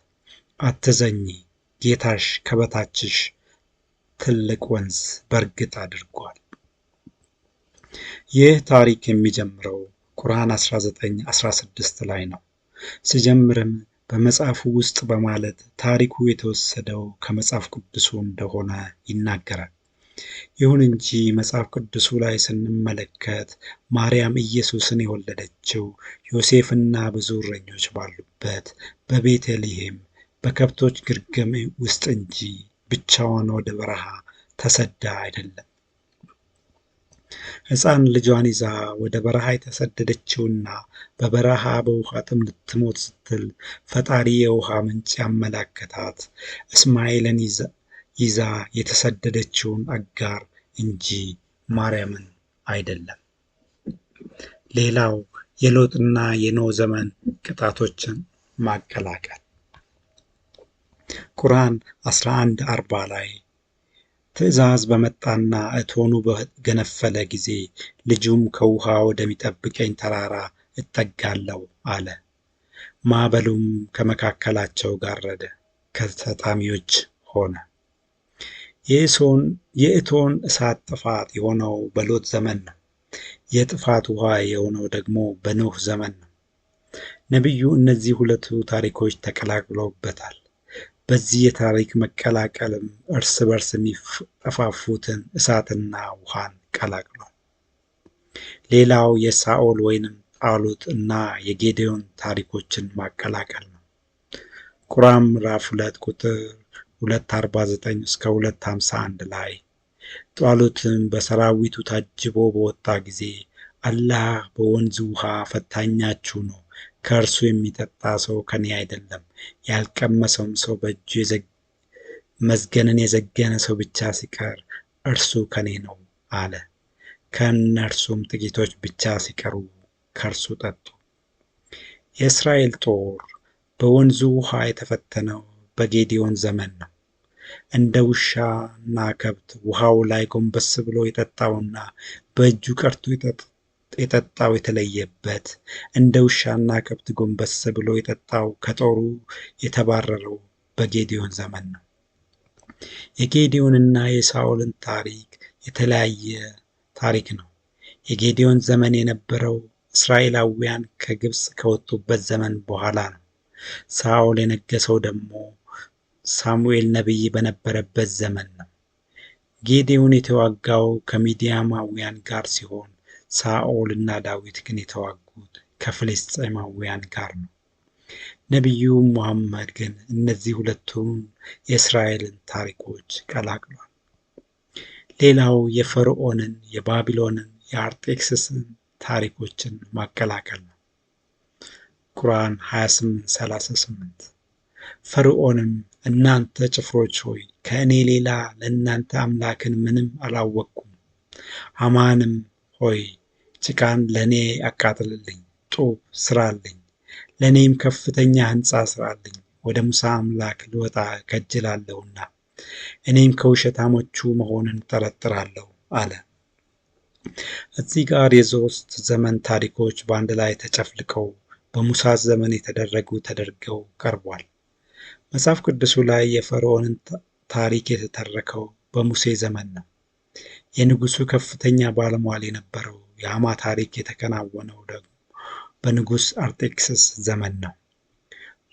አትዘኚ፣ ጌታሽ ከበታችሽ ትልቅ ወንዝ በእርግጥ አድርጓል። ይህ ታሪክ የሚጀምረው ቁርአን 19:16 ላይ ነው። ሲጀምርም በመጽሐፉ ውስጥ በማለት ታሪኩ የተወሰደው ከመጽሐፍ ቅዱሱ እንደሆነ ይናገራል። ይሁን እንጂ መጽሐፍ ቅዱሱ ላይ ስንመለከት ማርያም ኢየሱስን የወለደችው ዮሴፍና ብዙ እረኞች ባሉበት በቤተልሔም በከብቶች ግርግም ውስጥ እንጂ ብቻዋን ወደ በረሃ ተሰዳ አይደለም። ሕፃን ልጇን ይዛ ወደ በረሃ የተሰደደችውና በበረሃ በውሃ ጥም ልትሞት ስትል ፈጣሪ የውሃ ምንጭ ያመላከታት እስማኤልን ይዛ የተሰደደችውን አጋር እንጂ ማርያምን አይደለም። ሌላው የሎጥና የኖህ ዘመን ቅጣቶችን ማቀላቀል። ቁርአን 11:40 ላይ ትእዛዝ በመጣና እቶኑ በገነፈለ ጊዜ ልጁም ከውሃ ወደሚጠብቀኝ ተራራ እጠጋለሁ አለ። ማዕበሉም ከመካከላቸው ጋረደ፣ ከተጣሚዎች ሆነ። የእቶን እሳት ጥፋት የሆነው በሎጥ ዘመን ነው። የጥፋት ውሃ የሆነው ደግሞ በኖህ ዘመን ነው። ነቢዩ እነዚህ ሁለቱ ታሪኮች ተቀላቅለውበታል። በዚህ የታሪክ መቀላቀልም እርስ በርስ የሚጠፋፉትን እሳትና ውሃን ቀላቅሏል። ሌላው የሳኦል ወይንም ጣሉት እና የጌዴዎን ታሪኮችን ማቀላቀል ነው። ቁርአን ምዕራፍ 2 ቁጥር 249 እስከ 251 ላይ ጣሉትም በሰራዊቱ ታጅቦ በወጣ ጊዜ አላህ በወንዝ ውሃ ፈታኛችሁ ነው፣ ከእርሱ የሚጠጣ ሰው ከኔ አይደለም፣ ያልቀመሰውም ሰው በእጁ መዝገንን የዘገነ ሰው ብቻ ሲቀር እርሱ ከኔ ነው አለ። ከእነርሱም ጥቂቶች ብቻ ሲቀሩ ከእርሱ ጠጡ። የእስራኤል ጦር በወንዙ ውሃ የተፈተነው በጌዴዎን ዘመን ነው። እንደ ውሻና ከብት ውሃው ላይ ጎንበስ ብሎ የጠጣውና በእጁ ቀርቶ የጠጣው የተለየበት፣ እንደ ውሻና ከብት ጎንበስ ብሎ የጠጣው ከጦሩ የተባረረው በጌዴዎን ዘመን ነው። የጌዴዎንና የሳኦልን ታሪክ የተለያየ ታሪክ ነው። የጌዴዎን ዘመን የነበረው እስራኤላውያን ከግብፅ ከወጡበት ዘመን በኋላ ነው። ሳኦል የነገሰው ደግሞ ሳሙኤል ነቢይ በነበረበት ዘመን ነው። ጌዴዎን የተዋጋው ከሚዲያማውያን ጋር ሲሆን ሳኦል እና ዳዊት ግን የተዋጉት ከፍልስጤማውያን ጋር ነው። ነቢዩ ሙሐመድ ግን እነዚህ ሁለቱን የእስራኤልን ታሪኮች ቀላቅሏል። ሌላው የፈርዖንን፣ የባቢሎንን፣ የአርጤክስስን ታሪኮችን ማቀላቀል ነው። ቁርአን 28:38 ፈርዖንም እናንተ ጭፍሮች ሆይ ከእኔ ሌላ ለእናንተ አምላክን ምንም አላወቅኩም። ሐማንም ሆይ ጭቃን ለእኔ አቃጥልልኝ፣ ጡብ ስራልኝ፣ ለእኔም ከፍተኛ ሕንፃ ስራልኝ፣ ወደ ሙሳ አምላክ ልወጣ ከጅላለሁና እኔም ከውሸታሞቹ መሆንን ጠረጥራለሁ አለ። እዚህ ጋር የሶስት ዘመን ታሪኮች በአንድ ላይ ተጨፍልቀው በሙሳ ዘመን የተደረጉ ተደርገው ቀርቧል። መጽሐፍ ቅዱሱ ላይ የፈርዖንን ታሪክ የተተረከው በሙሴ ዘመን ነው። የንጉሱ ከፍተኛ ባለሟል የነበረው የሐማ ታሪክ የተከናወነው ደግሞ በንጉስ አርጤክስስ ዘመን ነው።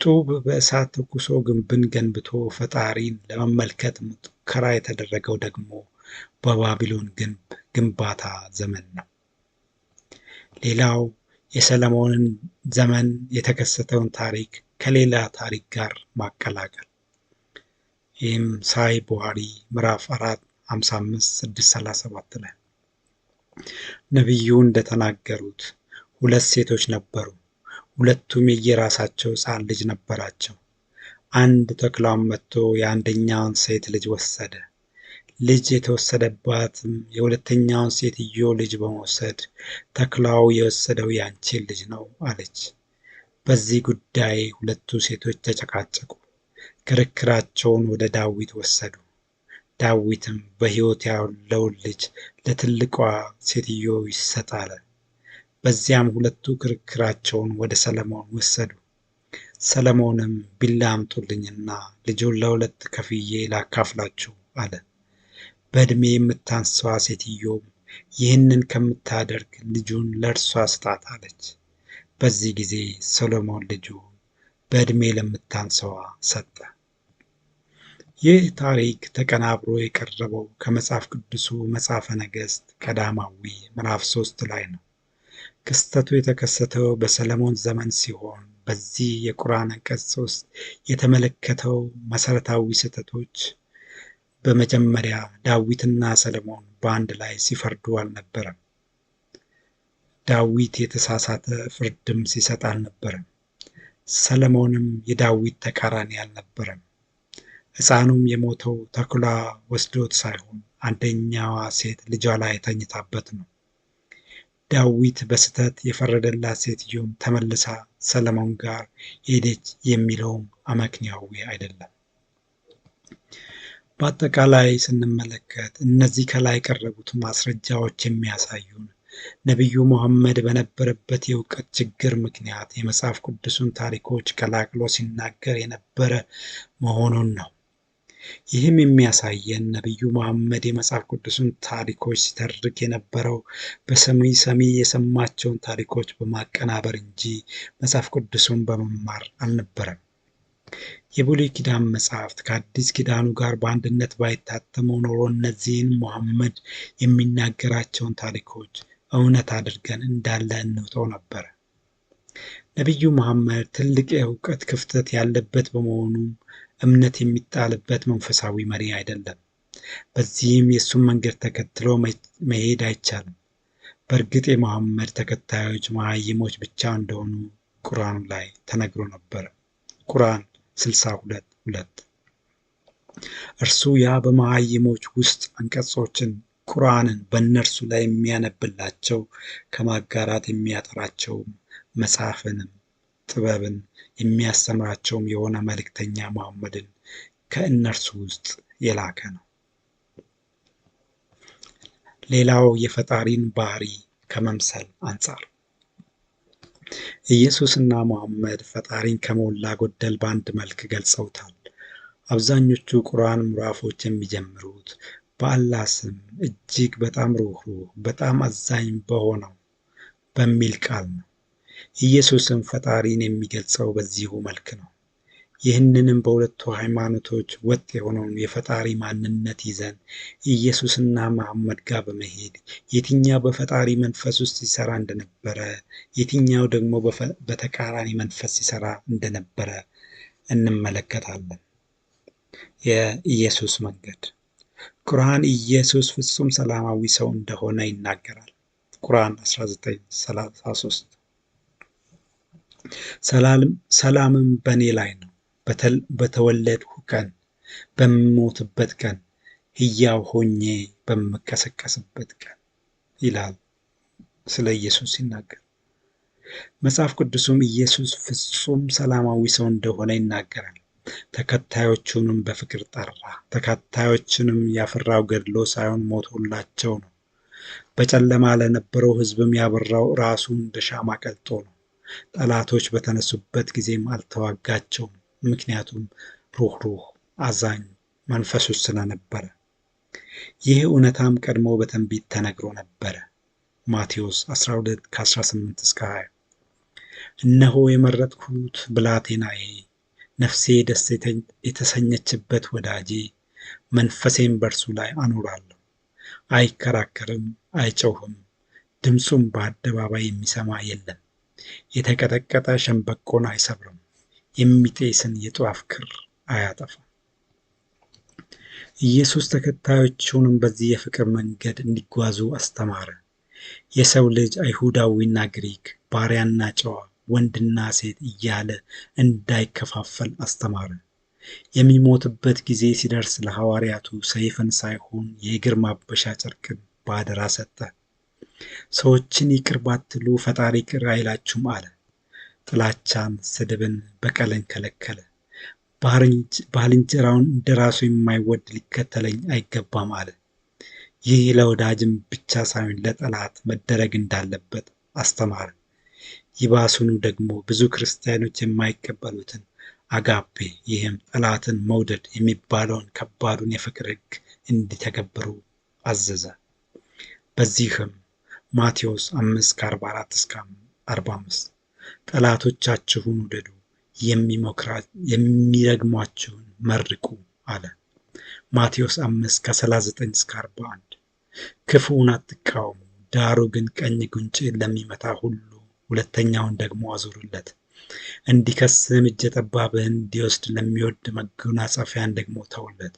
ጡብ በእሳት ተኩሶ ግንብን ገንብቶ ፈጣሪን ለመመልከት ሙከራ የተደረገው ደግሞ በባቢሎን ግንባታ ዘመን ነው። ሌላው የሰለሞንን ዘመን የተከሰተውን ታሪክ ከሌላ ታሪክ ጋር ማቀላቀል። ይህም ሳይ ቡሃሪ ምዕራፍ 4 55-637 ላይ ነቢዩ እንደተናገሩት 2 ሴቶች ነበሩ፣ ሁለቱም የየራሳቸው ሕፃን ልጅ ነበራቸው። አንድ ተኩላም መጥቶ የአንደኛውን ሴት ልጅ ወሰደ። ልጅ የተወሰደባትም የሁለተኛውን ሴትዮ ልጅ በመውሰድ ተኩላው የወሰደው ያንቺን ልጅ ነው አለች። በዚህ ጉዳይ ሁለቱ ሴቶች ተጨቃጨቁ። ክርክራቸውን ወደ ዳዊት ወሰዱ። ዳዊትም በሕይወት ያለውን ልጅ ለትልቋ ሴትዮ ይሰጥ አለ። በዚያም ሁለቱ ክርክራቸውን ወደ ሰለሞን ወሰዱ። ሰለሞንም ቢላ አምጡልኝና ልጁን ለሁለት ከፍዬ ላካፍላችሁ አለ። በዕድሜ የምታንሰዋ ሴትዮም ይህንን ከምታደርግ ልጁን ለእርሷ ስጣት አለች። በዚህ ጊዜ ሰሎሞን ልጁን በዕድሜ ለምታንሰዋ ሰጠ። ይህ ታሪክ ተቀናብሮ የቀረበው ከመጽሐፍ ቅዱሱ መጽሐፈ ነገሥት ቀዳማዊ ምዕራፍ 3 ላይ ነው። ክስተቱ የተከሰተው በሰለሞን ዘመን ሲሆን በዚህ የቁርአን አንቀጽ ውስጥ የተመለከተው መሰረታዊ ስህተቶች በመጀመሪያ ዳዊትና ሰለሞን በአንድ ላይ ሲፈርዱ አልነበረም። ዳዊት የተሳሳተ ፍርድም ሲሰጥ አልነበረም። ሰለሞንም የዳዊት ተቃራኒ አልነበረም። ሕፃኑም የሞተው ተኩላ ወስዶት ሳይሆን አንደኛዋ ሴት ልጇ ላይ ተኝታበት ነው። ዳዊት በስህተት የፈረደላት ሴትዮም ተመልሳ ሰለሞን ጋር ሄደች የሚለውም አመክንያዊ አይደለም። በአጠቃላይ ስንመለከት እነዚህ ከላይ የቀረቡት ማስረጃዎች የሚያሳዩን ነቢዩ መሐመድ በነበረበት የእውቀት ችግር ምክንያት የመጽሐፍ ቅዱስን ታሪኮች ቀላቅሎ ሲናገር የነበረ መሆኑን ነው። ይህም የሚያሳየን ነቢዩ መሐመድ የመጽሐፍ ቅዱስን ታሪኮች ሲተርክ የነበረው በሰሚ የሰማቸውን ታሪኮች በማቀናበር እንጂ መጽሐፍ ቅዱሱን በመማር አልነበረም። የብሉይ ኪዳን መጽሐፍት ከአዲስ ኪዳኑ ጋር በአንድነት ባይታተሙ ኖሮ እነዚህን መሐመድ የሚናገራቸውን ታሪኮች እውነት አድርገን እንዳለ እንውጠው ነበር። ነቢዩ መሐመድ ትልቅ የእውቀት ክፍተት ያለበት በመሆኑ እምነት የሚጣልበት መንፈሳዊ መሪ አይደለም። በዚህም የእሱን መንገድ ተከትሎ መሄድ አይቻልም። በእርግጥ የመሐመድ ተከታዮች መሃይሞች ብቻ እንደሆኑ ቁርአን ላይ ተነግሮ ነበር። ቁርአን 62:2 እርሱ ያ በመሃይሞች ውስጥ አንቀጾችን ቁርአንን በእነርሱ ላይ የሚያነብላቸው ከማጋራት የሚያጠራቸውም መጽሐፍንም ጥበብን የሚያስተምራቸውም የሆነ መልእክተኛ መሐመድን ከእነርሱ ውስጥ የላከ ነው። ሌላው የፈጣሪን ባህሪ ከመምሰል አንጻር ኢየሱስና መሐመድ ፈጣሪን ከሞላ ጎደል በአንድ መልክ ገልጸውታል። አብዛኞቹ ቁርአን ምዕራፎች የሚጀምሩት በአላህ ስም እጅግ በጣም ሩህሩህ በጣም አዛኝ በሆነው በሚል ቃል ነው። ኢየሱስም ፈጣሪን የሚገልጸው በዚሁ መልክ ነው። ይህንንም በሁለቱ ሃይማኖቶች ወጥ የሆነውን የፈጣሪ ማንነት ይዘን ኢየሱስና መሐመድ ጋር በመሄድ የትኛው በፈጣሪ መንፈስ ውስጥ ሲሰራ እንደነበረ፣ የትኛው ደግሞ በተቃራኒ መንፈስ ሲሰራ እንደነበረ እንመለከታለን። የኢየሱስ መንገድ ቁርአን ኢየሱስ ፍጹም ሰላማዊ ሰው እንደሆነ ይናገራል። ቁርአን 19:33 ሰላምም በእኔ ላይ ነው በተወለድሁ ቀን፣ በምሞትበት ቀን፣ ሕያው ሆኜ በምቀሰቀስበት ቀን ይላል ስለ ኢየሱስ ሲናገር። መጽሐፍ ቅዱስም ኢየሱስ ፍጹም ሰላማዊ ሰው እንደሆነ ይናገራል። ተከታዮቹንም በፍቅር ጠራ። ተከታዮቹንም ያፈራው ገድሎ ሳይሆን ሞቶላቸው ነው። በጨለማ ለነበረው ሕዝብም ያበራው ራሱ እንደ ሻማ ቀልጦ ነው። ጠላቶች በተነሱበት ጊዜም አልተዋጋቸውም፣ ምክንያቱም ሩህሩህ አዛኝ መንፈሱ ስለነበረ። ይህ እውነታም ቀድሞ በትንቢት ተነግሮ ነበረ። ማቴዎስ 12:18-20 እነሆ የመረጥኩት ብላቴናዬ፣ ነፍሴ ደስ የተሰኘችበት ወዳጄ፣ መንፈሴን በእርሱ ላይ አኖራለሁ። አይከራከርም፣ አይጮህም፣ ድምፁም በአደባባይ የሚሰማ የለም። የተቀጠቀጠ ሸምበቆን አይሰብርም፣ የሚጤስን የጧፍ ክር አያጠፋም። ኢየሱስ ተከታዮቹንም በዚህ የፍቅር መንገድ እንዲጓዙ አስተማረ። የሰው ልጅ አይሁዳዊና ግሪክ፣ ባሪያና ጨዋ፣ ወንድና ሴት እያለ እንዳይከፋፈል አስተማረ። የሚሞትበት ጊዜ ሲደርስ ለሐዋርያቱ ሰይፍን ሳይሆን የእግር ማበሻ ጨርቅን በአደራ ሰጠ። ሰዎችን ይቅር ባትሉ ፈጣሪ ይቅር አይላችሁም አለ። ጥላቻን፣ ስድብን፣ በቀልን ከለከለ። ባልንጀራውን እንደራሱ የማይወድ ሊከተለኝ አይገባም አለ። ይህ ለወዳጅም ብቻ ሳይሆን ለጠላት መደረግ እንዳለበት አስተማረ። ይባሱኑ ደግሞ ብዙ ክርስቲያኖች የማይቀበሉትን አጋፔ፣ ይህም ጠላትን መውደድ የሚባለውን ከባዱን የፍቅር ሕግ እንዲተገብሩ አዘዘ። በዚህም ማቴዎስ 5:44-45 ጠላቶቻችሁን ውደዱ፣ የሚረግሟችሁን መርቁ አለ። ማቴዎስ 5:39-41 ክፉውን አትቃወሙ፣ ዳሩ ግን ቀኝ ጉንጭን ለሚመታ ሁሉ ሁለተኛውን ደግሞ አዙርለት። እንዲከስም እጀ ጠባብህን እንዲወስድ ለሚወድ መጎናጸፊያን ደግሞ ተውለት።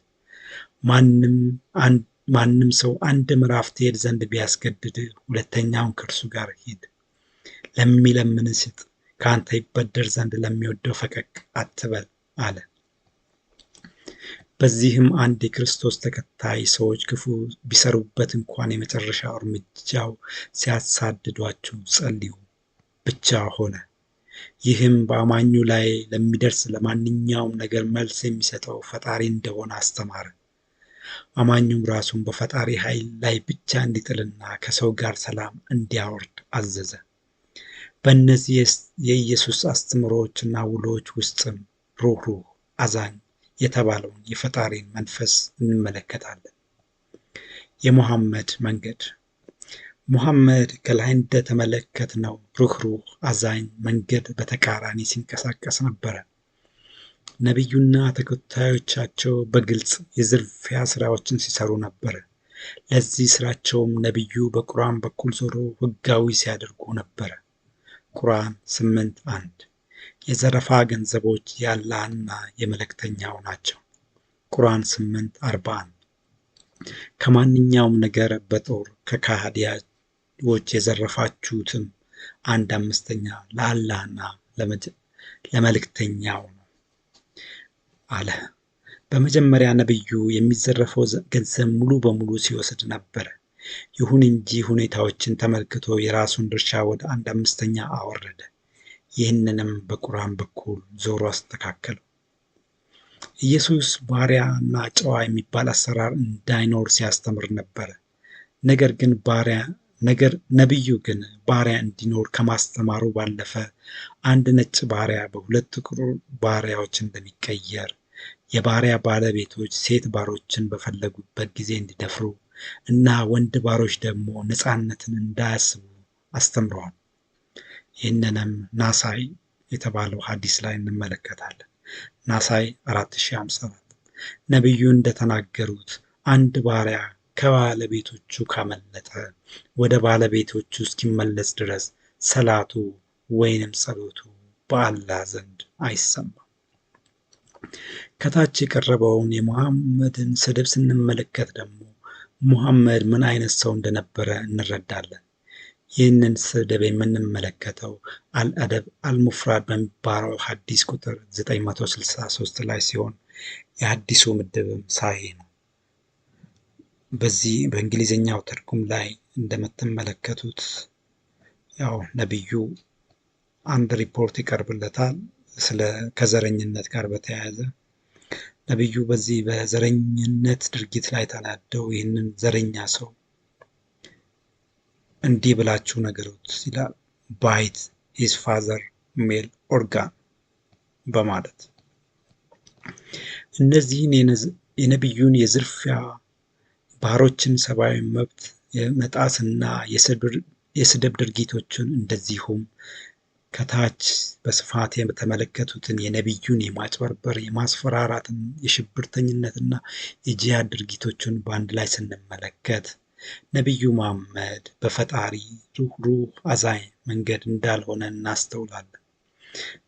ማንም ሰው አንድ ምዕራፍ ትሄድ ዘንድ ቢያስገድድ ሁለተኛውን ከእርሱ ጋር ሂድ። ለሚለምን ስጥ፣ ከአንተ ይበደር ዘንድ ለሚወደው ፈቀቅ አትበል አለ። በዚህም አንድ የክርስቶስ ተከታይ ሰዎች ክፉ ቢሰሩበት እንኳን የመጨረሻው እርምጃው ሲያሳድዷችሁ ጸልዩ ብቻ ሆነ። ይህም በአማኙ ላይ ለሚደርስ ለማንኛውም ነገር መልስ የሚሰጠው ፈጣሪ እንደሆነ አስተማረ። አማኙም ራሱን በፈጣሪ ኃይል ላይ ብቻ እንዲጥልና ከሰው ጋር ሰላም እንዲያወርድ አዘዘ። በእነዚህ የኢየሱስ አስተምህሮዎችና ውሎች ውስጥም ሩህሩህ አዛኝ የተባለውን የፈጣሪን መንፈስ እንመለከታለን። የሙሐመድ መንገድ። ሙሐመድ ከላይ እንደተመለከትነው ሩህሩህ አዛኝ መንገድ በተቃራኒ ሲንቀሳቀስ ነበረ። ነቢዩና ተከታዮቻቸው በግልጽ የዝርፊያ ስራዎችን ሲሰሩ ነበረ። ለዚህ ስራቸውም ነቢዩ በቁርአን በኩል ዞሮ ህጋዊ ሲያደርጉ ነበረ። ቁርአን 8:1 የዘረፋ ገንዘቦች የአላህና የመልእክተኛው ናቸው። ቁርአን 8:41 ከማንኛውም ነገር በጦር ከካህዲያዎች የዘረፋችሁትም 1/5 ለአላህና ለመልእክተኛው ነው አለ። በመጀመሪያ ነቢዩ የሚዘረፈው ገንዘብ ሙሉ በሙሉ ሲወስድ ነበረ። ይሁን እንጂ ሁኔታዎችን ተመልክቶ የራሱን ድርሻ ወደ 1/5 አወረደ። ይህንንም በቁርአን በኩል ዞሮ አስተካከለው። ኢየሱስ ባሪያና ጨዋ የሚባል አሰራር እንዳይኖር ሲያስተምር ነበረ። ነቢዩ ግን ባሪያ እንዲኖር ከማስተማሩ ባለፈ አንድ ነጭ ባሪያ በሁለት ጥቁር ባሪያዎች እንደሚቀየር፣ የባሪያ ባለቤቶች ሴት ባሮችን በፈለጉበት ጊዜ እንዲደፍሩ እና ወንድ ባሮች ደግሞ ነፃነትን እንዳያስቡ አስተምረዋል። ይህንንም ናሳይ የተባለው ሐዲስ ላይ እንመለከታለን። ናሳይ 4054 ነቢዩ እንደተናገሩት አንድ ባሪያ ከባለቤቶቹ ካመለጠ ወደ ባለቤቶቹ እስኪመለስ ድረስ ሰላቱ ወይንም ጸሎቱ በአላህ ዘንድ አይሰማም። ከታች የቀረበውን የሙሐመድን ስድብ ስንመለከት ደግሞ ሙሐመድ ምን አይነት ሰው እንደነበረ እንረዳለን። ይህንን ስድብ የምንመለከተው አልአደብ አልሙፍራድ በሚባለው ሐዲስ ቁጥር 963 ላይ ሲሆን የሐዲሱ ምድብም ሳሂህ ነው። በዚህ በእንግሊዝኛው ትርጉም ላይ እንደምትመለከቱት ያው ነቢዩ አንድ ሪፖርት ይቀርብለታል ከዘረኝነት ጋር በተያያዘ። ነቢዩ በዚህ በዘረኝነት ድርጊት ላይ ተናደው ይህንን ዘረኛ ሰው እንዲህ ብላችሁ ነገሩት ይላል፣ ባይት ሂዝ ፋዘር ሜል ኦርጋን በማለት እነዚህን የነቢዩን የዝርፊያ ባሮችን ሰብአዊ መብት የመጣስና የስድብ ድርጊቶችን እንደዚሁም ከታች በስፋት የተመለከቱትን የነቢዩን የማጭበርበር፣ የማስፈራራትን፣ የሽብርተኝነትና የጂሃድ ድርጊቶችን በአንድ ላይ ስንመለከት ነቢዩ መሐመድ በፈጣሪ ሩህሩህ አዛኝ መንገድ እንዳልሆነ እናስተውላለን።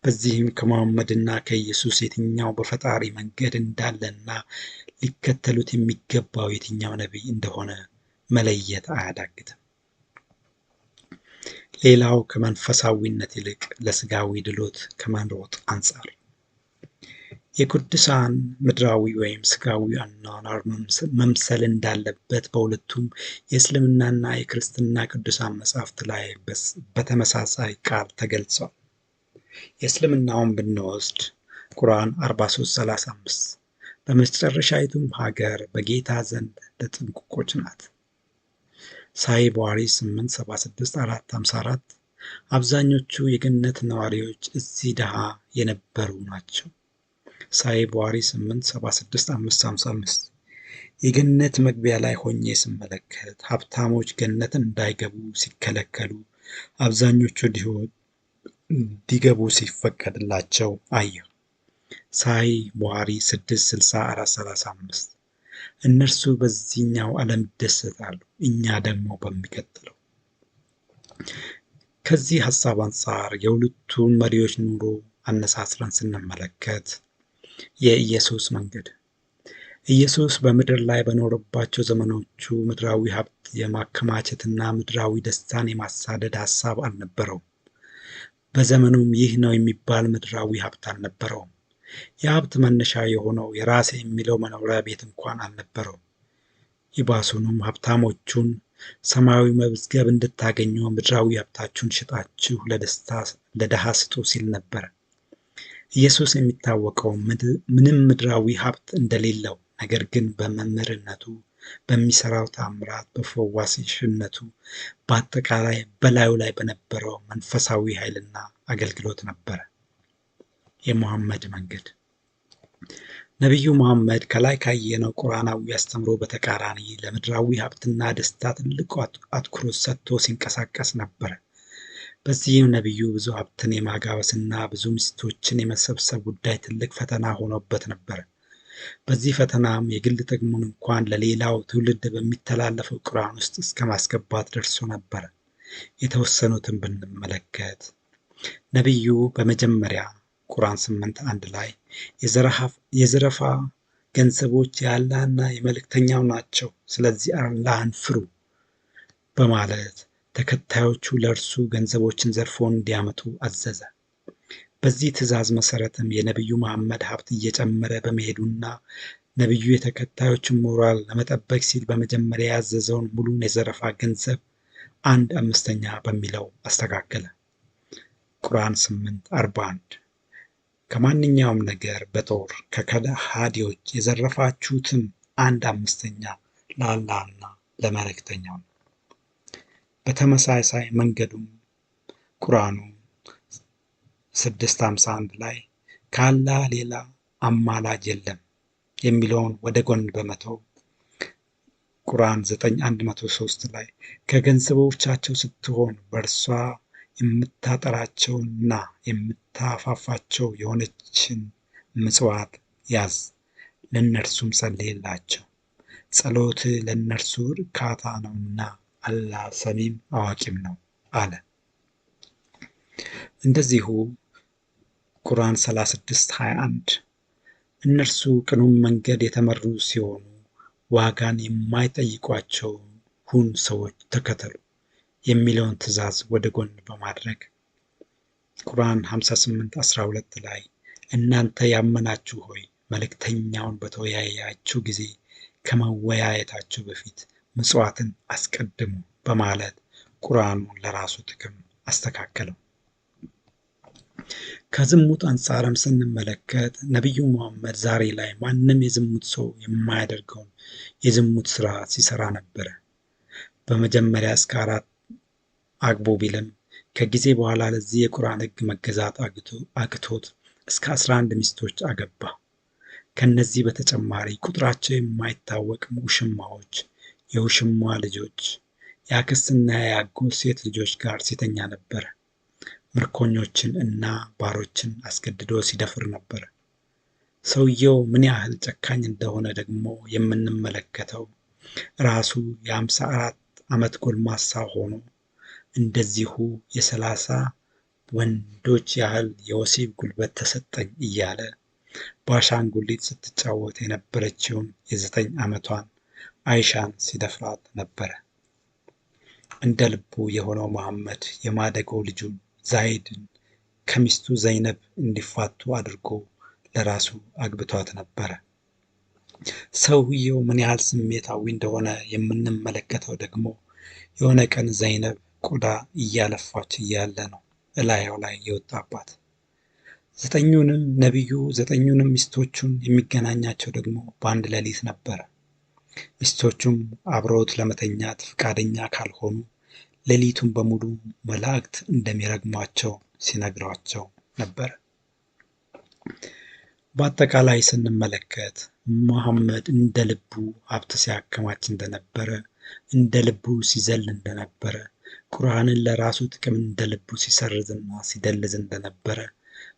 በዚህም ከመሐመድና ከኢየሱስ የትኛው በፈጣሪ መንገድ እንዳለና ሊከተሉት የሚገባው የትኛው ነቢይ እንደሆነ መለየት አያዳግትም። ሌላው ከመንፈሳዊነት ይልቅ ለስጋዊ ድሎት ከመሮጥ አንጻር የቅዱሳን ምድራዊ ወይም ስጋዊ አኗኗር መምሰል እንዳለበት በሁለቱም የእስልምናና የክርስትና ቅዱሳን መጻሕፍት ላይ በተመሳሳይ ቃል ተገልጿል። የእስልምናውን ብንወስድ ቁርአን 43:35 በመጨረሻይቱም ሀገር በጌታ ዘንድ ለጥንቁቆች ናት። ሳሂህ ቡኻሪ 876-454 አብዛኞቹ የገነት ነዋሪዎች እዚህ ድሃ የነበሩ ናቸው። ሳሂህ ቡኻሪ 876-555 የገነት መግቢያ ላይ ሆኜ ስመለከት ሀብታሞች ገነትን እንዳይገቡ ሲከለከሉ፣ አብዛኞቹ ድሆች እንዲገቡ ሲፈቀድላቸው አየሁ። ሳሂህ ቡኻሪ 664-35 እነርሱ በዚህኛው ዓለም ይደሰታሉ፣ እኛ ደግሞ በሚቀጥለው። ከዚህ ሐሳብ አንጻር የሁለቱን መሪዎች ኑሮ አነሳስረን ስንመለከት የኢየሱስ መንገድ ኢየሱስ በምድር ላይ በኖረባቸው ዘመኖቹ ምድራዊ ሀብት የማከማቸትና ምድራዊ ደስታን የማሳደድ ሐሳብ አልነበረውም። በዘመኑም ይህ ነው የሚባል ምድራዊ ሀብት አልነበረውም። የሀብት መነሻ የሆነው የራሴ የሚለው መኖሪያ ቤት እንኳን አልነበረውም። ይባሱንም ሀብታሞቹን ሰማያዊ መዝገብ እንድታገኙ ምድራዊ ሀብታችሁን ሽጣችሁ ለድሃ ስጡ ሲል ነበር። ኢየሱስ የሚታወቀው ምንም ምድራዊ ሀብት እንደሌለው ነገር ግን በመምህርነቱ፣ በሚሰራው ተአምራት፣ በፈዋሽነቱ፣ በአጠቃላይ በላዩ ላይ በነበረው መንፈሳዊ ኃይልና አገልግሎት ነበረ። የሙሐመድ መንገድ ነቢዩ ሙሐመድ ከላይ ካየነው ቁርአናዊ አስተምሮ በተቃራኒ ለምድራዊ ሀብትና ደስታ ትልቅ አትኩሮት ሰጥቶ ሲንቀሳቀስ ነበረ። በዚህም ነቢዩ ብዙ ሀብትን የማጋበስና ብዙ ሚስቶችን የመሰብሰብ ጉዳይ ትልቅ ፈተና ሆኖበት ነበር። በዚህ ፈተናም የግል ጥቅሙን እንኳን ለሌላው ትውልድ በሚተላለፈው ቁርአን ውስጥ እስከ ማስገባት ደርሶ ነበር። የተወሰኑትን ብንመለከት ነቢዩ በመጀመሪያ ቁርአን 8:1 ላይ የዘረፋ ገንዘቦች የአላህና የመልእክተኛው ናቸው፣ ስለዚህ አላህን ፍሩ በማለት ተከታዮቹ ለእርሱ ገንዘቦችን ዘርፎ እንዲያመጡ አዘዘ። በዚህ ትዕዛዝ መሰረትም የነቢዩ መሐመድ ሀብት እየጨመረ በመሄዱና ነቢዩ የተከታዮቹን ሞራል ለመጠበቅ ሲል በመጀመሪያ ያዘዘውን ሙሉን የዘረፋ ገንዘብ 1/5 በሚለው አስተካከለ። ቁርአን 8:41 ከማንኛውም ነገር በጦር ከከሃዲዎች የዘረፋችሁትን 1/5 ለአላህና ለመልእክተኛው ነው። በተመሳሳይ መንገዱም ቁርአኑ 6:51 ላይ ከአላህ ሌላ አማላጅ የለም የሚለውን ወደ ጎን በመተው ቁርአን 9:103 ላይ ከገንዘቦቻቸው ስትሆን በእርሷ የምታጠራቸውና የምታፋፋቸው የሆነችን ምጽዋት ያዝ፣ ለእነርሱም ጸልይላቸው፣ ጸሎት ለእነርሱ እርካታ ነውና አላህ ሰሚም አዋቂም ነው አለ። እንደዚሁ ቁርአን 36:21 እነርሱ ቅኑን መንገድ የተመሩ ሲሆኑ ዋጋን የማይጠይቋቸውን ሰዎች ተከተሉ የሚለውን ትዕዛዝ ወደ ጎን በማድረግ ቁርአን 58:12 ላይ እናንተ ያመናችሁ ሆይ መልእክተኛውን በተወያያችሁ ጊዜ ከመወያየታችሁ በፊት ምጽዋትን አስቀድሙ በማለት ቁርአኑን ለራሱ ጥቅም አስተካከለው። ከዝሙት አንጻርም ስንመለከት ነቢዩ ሙሐመድ ዛሬ ላይ ማንም የዝሙት ሰው የማያደርገውን የዝሙት ስራ ሲሰራ ነበረ። በመጀመሪያ እስከ 4 አግቡ ቢልም ከጊዜ በኋላ ለዚህ የቁርአን ሕግ መገዛት አቅቶት እስከ 11 ሚስቶች አገባ። ከነዚህ በተጨማሪ ቁጥራቸው የማይታወቅ ውሽማዎች፣ የውሽማ ልጆች፣ የአክስትና የአጎት ሴት ልጆች ጋር ሲተኛ ነበር። ምርኮኞችን እና ባሮችን አስገድዶ ሲደፍር ነበር። ሰውየው ምን ያህል ጨካኝ እንደሆነ ደግሞ የምንመለከተው ራሱ የ54 ዓመት ጎልማሳ ሆኖ እንደዚሁ የ30 ወንዶች ያህል የወሲብ ጉልበት ተሰጠኝ እያለ በአሻንጉሊት ስትጫወት የነበረችውን የ9 ዓመቷን አይሻን ሲደፍራት ነበረ። እንደ ልቡ የሆነው መሐመድ የማደጎ ልጁን ዛይድን ከሚስቱ ዘይነብ እንዲፋቱ አድርጎ ለራሱ አግብቷት ነበረ። ሰውየው ምን ያህል ስሜታዊ እንደሆነ የምንመለከተው ደግሞ የሆነ ቀን ዘይነብ ቆዳ እያለፋች እያለ ነው እላያው ላይ የወጣባት። ነቢዩ 9ኙንም ሚስቶቹን የሚገናኛቸው ደግሞ በአንድ ሌሊት ነበረ። ሚስቶቹም አብረውት ለመተኛት ፈቃደኛ ካልሆኑ ሌሊቱን በሙሉ መላእክት እንደሚረግሟቸው ሲነግሯቸው ነበር። በአጠቃላይ ስንመለከት መሐመድ እንደ ልቡ ሀብት ሲያከማች እንደነበረ፣ እንደ ልቡ ሲዘል እንደነበረ፣ ቁርአንን ለራሱ ጥቅም እንደ ልቡ ሲሰርዝና ሲደልዝ እንደነበረ፣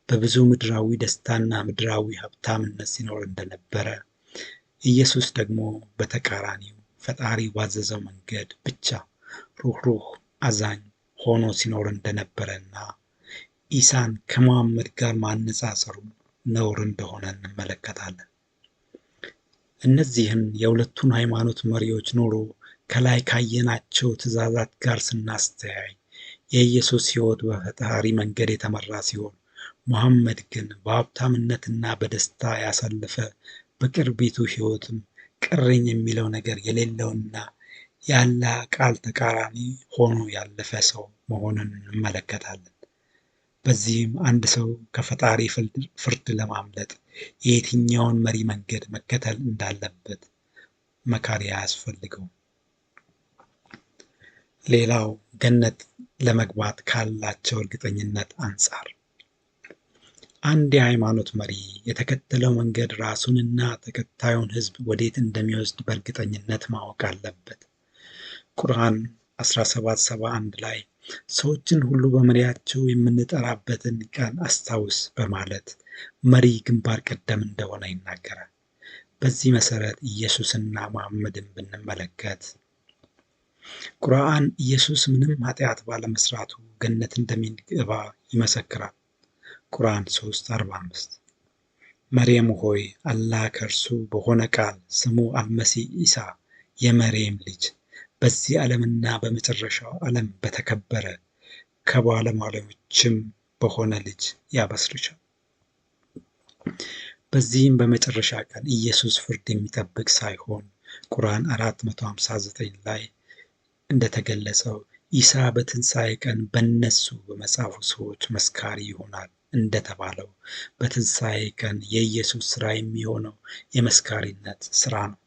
በብዙ ምድራዊ ደስታና ምድራዊ ሀብታምነት ሲኖር እንደነበረ፣ ኢየሱስ ደግሞ በተቃራኒው ፈጣሪ ባዘዘው መንገድ ብቻ ሩህሩህ አዛኝ ሆኖ ሲኖር እንደነበረና ኢሳን ከመሐመድ ጋር ማነጻጸሩ ነውር እንደሆነ እንመለከታለን። እነዚህን የሁለቱን ሃይማኖት መሪዎች ኑሮ ከላይ ካየናቸው ትእዛዛት ጋር ስናስተያይ የኢየሱስ ሕይወት በፈጣሪ መንገድ የተመራ ሲሆን መሐመድ ግን በሀብታምነትና በደስታ ያሳለፈ በቅርቢቱ ሕይወትም ቀረኝ የሚለው ነገር የሌለውና የአላህ ቃል ተቃራኒ ሆኖ ያለፈ ሰው መሆኑን እንመለከታለን። በዚህም አንድ ሰው ከፈጣሪ ፍርድ ለማምለጥ የየትኛውን መሪ መንገድ መከተል እንዳለበት መካሪ አያስፈልገውም። ሌላው ገነት ለመግባት ካላቸው እርግጠኝነት አንጻር አንድ የሃይማኖት መሪ የተከተለው መንገድ ራሱንና ተከታዩን ሕዝብ ወዴት እንደሚወስድ በእርግጠኝነት ማወቅ አለበት። ቁርአን 1771 ላይ ሰዎችን ሁሉ በመሪያቸው የምንጠራበትን ቀን አስታውስ በማለት መሪ ግንባር ቀደም እንደሆነ ይናገራል። በዚህ መሰረት ኢየሱስና መሐመድን ብንመለከት ቁርአን ኢየሱስ ምንም ኃጢአት ባለመስራቱ ገነት እንደሚገባ ይመሰክራል። ቁርአን 3:45 መርየም ሆይ አላህ ከእርሱ በሆነ ቃል ስሙ አልመሲህ ኢሳ የመርየም ልጅ በዚህ ዓለምና በመጨረሻው ዓለም በተከበረ ከባለሟሎችም በሆነ ልጅ ያበስርሻል። በዚህም በመጨረሻ ቀን ኢየሱስ ፍርድ የሚጠብቅ ሳይሆን ቁርአን 459 ላይ እንደተገለጸው ኢሳ በትንሣኤ ቀን በነሱ በመጻፉ ሰዎች መስካሪ ይሆናል እንደተባለው በትንሣኤ ቀን የኢየሱስ ሥራ የሚሆነው የመስካሪነት ሥራ ነው።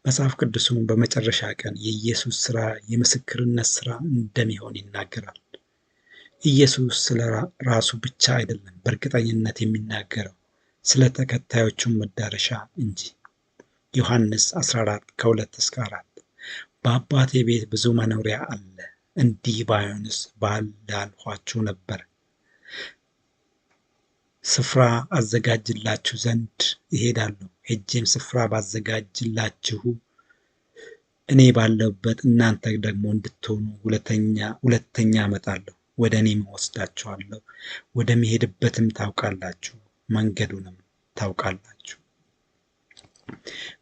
መጽሐፍ ቅዱስም በመጨረሻ ቀን የኢየሱስ ሥራ የምስክርነት ሥራ እንደሚሆን ይናገራል። ኢየሱስ ስለ ራሱ ብቻ አይደለም በእርግጠኝነት የሚናገረው ስለ ተከታዮቹም መዳረሻ እንጂ። ዮሐንስ 14:2-4 በአባቴ ቤት ብዙ መኖሪያ አለ፣ እንዲህ ባይሆንስ ባላልኋችሁ ነበር። ስፍራ አዘጋጅላችሁ ዘንድ እሄዳለሁ። ሄጄም ስፍራ ባዘጋጅላችሁ እኔ ባለሁበት እናንተ ደግሞ እንድትሆኑ ሁለተኛ እመጣለሁ፣ ወደ እኔም ወስዳችኋለሁ፣ ወደምሄድበትም ታውቃላችሁ፣ መንገዱንም ታውቃላችሁ።